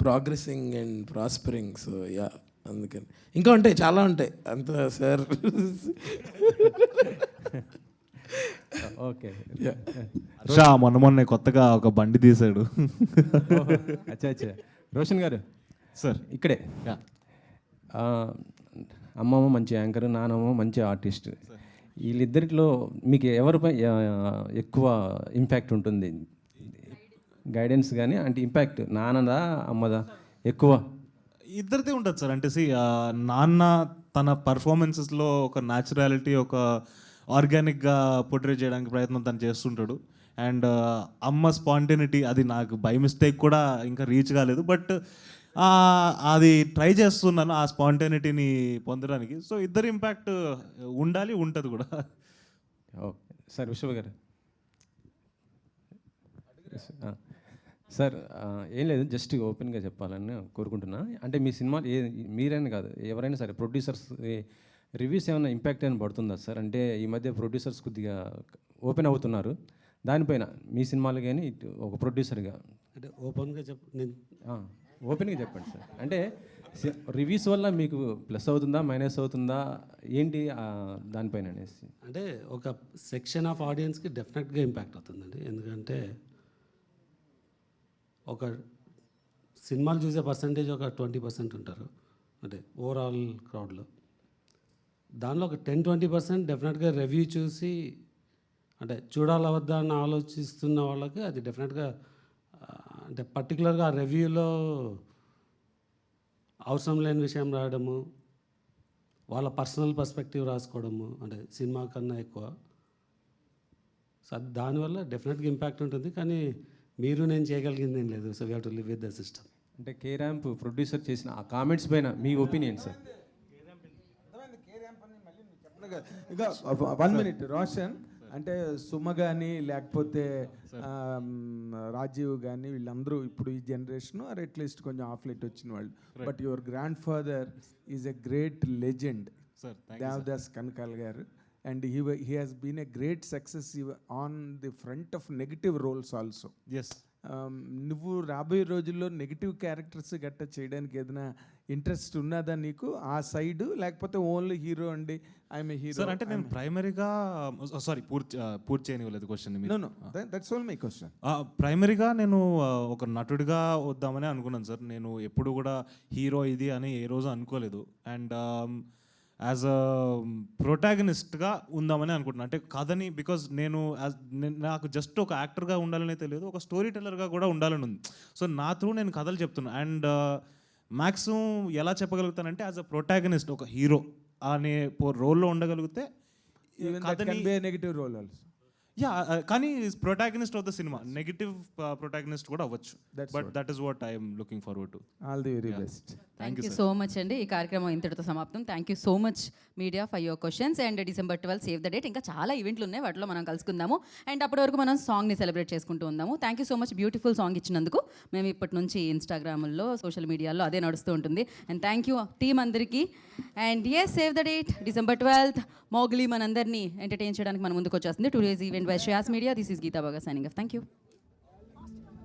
progressing and prospering. So yeah, అందుకని ఇంకా ఉంటాయి, చాలా ఉంటాయి అంత సార్. ఓకే. మొన్న కొత్తగా ఒక బండి తీశాడు. అచ్చా రోషన్ గారు సార్ ఇక్కడే. అమ్మమ్మ మంచి యాంకర్, నానమ్మ మంచి ఆర్టిస్ట్. వీళ్ళిద్దరిలో మీకు ఎవరిపై ఎక్కువ ఇంపాక్ట్ ఉంటుంది? గైడెన్స్ కానీ అంటే ఇంపాక్ట్ నాన్నదా అమ్మదా ఎక్కువ? ఇద్దరిదే ఉంటుంది సార్. అంటే నాన్న తన పర్ఫార్మెన్సెస్లో ఒక న్యాచురాలిటీ, ఒక ఆర్గానిక్గా పోర్ట్రే చేయడానికి ప్రయత్నం తను చేస్తుంటాడు. అండ్ అమ్మ స్పాంటేనిటీ, అది నాకు బై మిస్టేక్ కూడా ఇంకా రీచ్ కాలేదు, బట్ అది ట్రై చేస్తున్నాను ఆ స్పాంటేనిటీని పొందడానికి. సో ఇద్దరు ఇంపాక్ట్ ఉండాలి, ఉంటుంది కూడా. Okay sir. విశ్వ గారు సార్ ఏం లేదు, జస్ట్ ఓపెన్గా చెప్పాలని కోరుకుంటున్నా. అంటే మీ సినిమా మీరైనా కాదు, ఎవరైనా సరే ప్రొడ్యూసర్స్ రివ్యూస్ ఏమైనా ఇంపాక్ట్ ఏమైనా పడుతుందా సార్? అంటే ఈ మధ్య ప్రొడ్యూసర్స్ కొద్దిగా ఓపెన్ అవుతున్నారు దానిపైన, మీ సినిమాలు కానీ ఒక ప్రొడ్యూసర్గా. అంటే ఓపెన్గా ఓపెన్గా చెప్పండి సార్. అంటే రివ్యూస్ వల్ల మీకు ప్లస్ అవుతుందా మైనస్ అవుతుందా ఏంటి దానిపైన అనేసి. అంటే ఒక సెక్షన్ ఆఫ్ ఆడియన్స్కి డెఫినెట్గా ఇంపాక్ట్ అవుతుందండి. ఎందుకంటే ఒక సినిమాలు చూసే పర్సంటేజ్ ఒక 20% ఉంటారు, అంటే ఓవరాల్ క్రౌడ్లో. దానిలో ఒక 10-20% డెఫినెట్గా రివ్యూ చూసి అంటే చూడాలా వద్దా అని ఆలోచిస్తున్న వాళ్ళకి అది డెఫినెట్గా అంటే పర్టికులర్గా ఆ రివ్యూలో అవసరం లేని విషయం రాయడము, వాళ్ళ పర్సనల్ పర్స్పెక్టివ్ రాసుకోవడము, అంటే సినిమా కన్నా ఎక్కువ. సో అది దానివల్ల డెఫినెట్గా ఇంపాక్ట్ ఉంటుంది. కానీ మీరు నేను చేయగలిగింది ఏం లేదు. So we have to live with the system. అంటే కే ర్యాంప్ ప్రొడ్యూసర్ చేసిన ఆ కామెంట్స్ పైన మీ ఒపీనియన్ సార్? ఇక 1 minute రోషన్, అంటే సుమ కానీ లేకపోతే రాజీవ్ కానీ వీళ్ళందరూ ఇప్పుడు ఈ జనరేషన్ ఆర్ అట్లీస్ట్ కొంచెం ఆఫ్ లైట్ వచ్చిన వాళ్ళు. But your grandfather is a great legend, Devadas Kanakala గారు. And he has been a great success on the front of negative roles also. Yes. నువ్వు రాబోయే రోజుల్లో నెగిటివ్ క్యారెక్టర్స్ గట్ట చేయడానికి ఏదైనా ఇంట్రెస్ట్ ఉన్నదా నీకు ఆ సైడ్, లేకపోతే ఓన్లీ హీరో అండి ఐఎమ్ ఏ హీరో? సార్ అంటే నేను ప్రైమరీగా సారీ పూర్తి చేయనివ్వలేదు question. That's all my question. ప్రైమరీగా నేను ఒక నటుడిగా వద్దామని అనుకున్నాను సార్. నేను ఎప్పుడు కూడా హీరో ఇది అని ఏ రోజు అనుకోలేదు. అండ్ యాజ్ అ ప్రొటాగనిస్ట్గా ఉందామని అనుకుంటున్నాను. అంటే కథని బికాజ్ నాకు జస్ట్ ఒక యాక్టర్గా ఉండాలని తెలియదు, ఒక స్టోరీ టెల్లర్గా కూడా ఉండాలని ఉంది. సో నా త్రూ నేను కథలు చెప్తున్నాను. అండ్ మ్యాక్సిమం ఎలా చెప్పగలుగుతానంటే యాజ్ అ ప్రొటాగనిస్ట్ ఒక హీరో అనే రోల్లో ఉండగలిగితే నెగిటివ్ రోల్ ఆల్సో. యా, కానీ protagonist of the cinema negative protagonist కూడా అవ్వచ్చు. But that is what I'm looking forward to. All the very best. Thank you so much అండి. ఈ కార్యక్రమం ఇంతటితో సమాప్తం. Thank you so much media for your questions. And December 12 save the date. ఇంకా చాలా ఈవెంట్లు ఉన్నాయి, వాటిలో మనం కలుసుకుందాము. అండ్ అప్పటి వరకు మనం సాంగ్ని సెలబ్రేట్ చేసుకుంటూ ఉందాము. Thank you so much beautiful song ఇచ్చినందుకు. మేము ఇప్పటి నుంచి ఇన్స్టాగ్రామ్లో సోషల్ మీడియాలో అదే నడుస్తూ ఉంటుంది. అండ్ థ్యాంక్ యూ టీమ్ అందరికీ. And yes, save the date December 12 Mowgli మనందరినీ ఎంటర్టైన్ చేయడానికి మన ముందుకు వచ్చేస్తుంది. Today's event by Shreyas media. This is Geetha బాగా సైనింగ్ ఆఫ్. Thank you.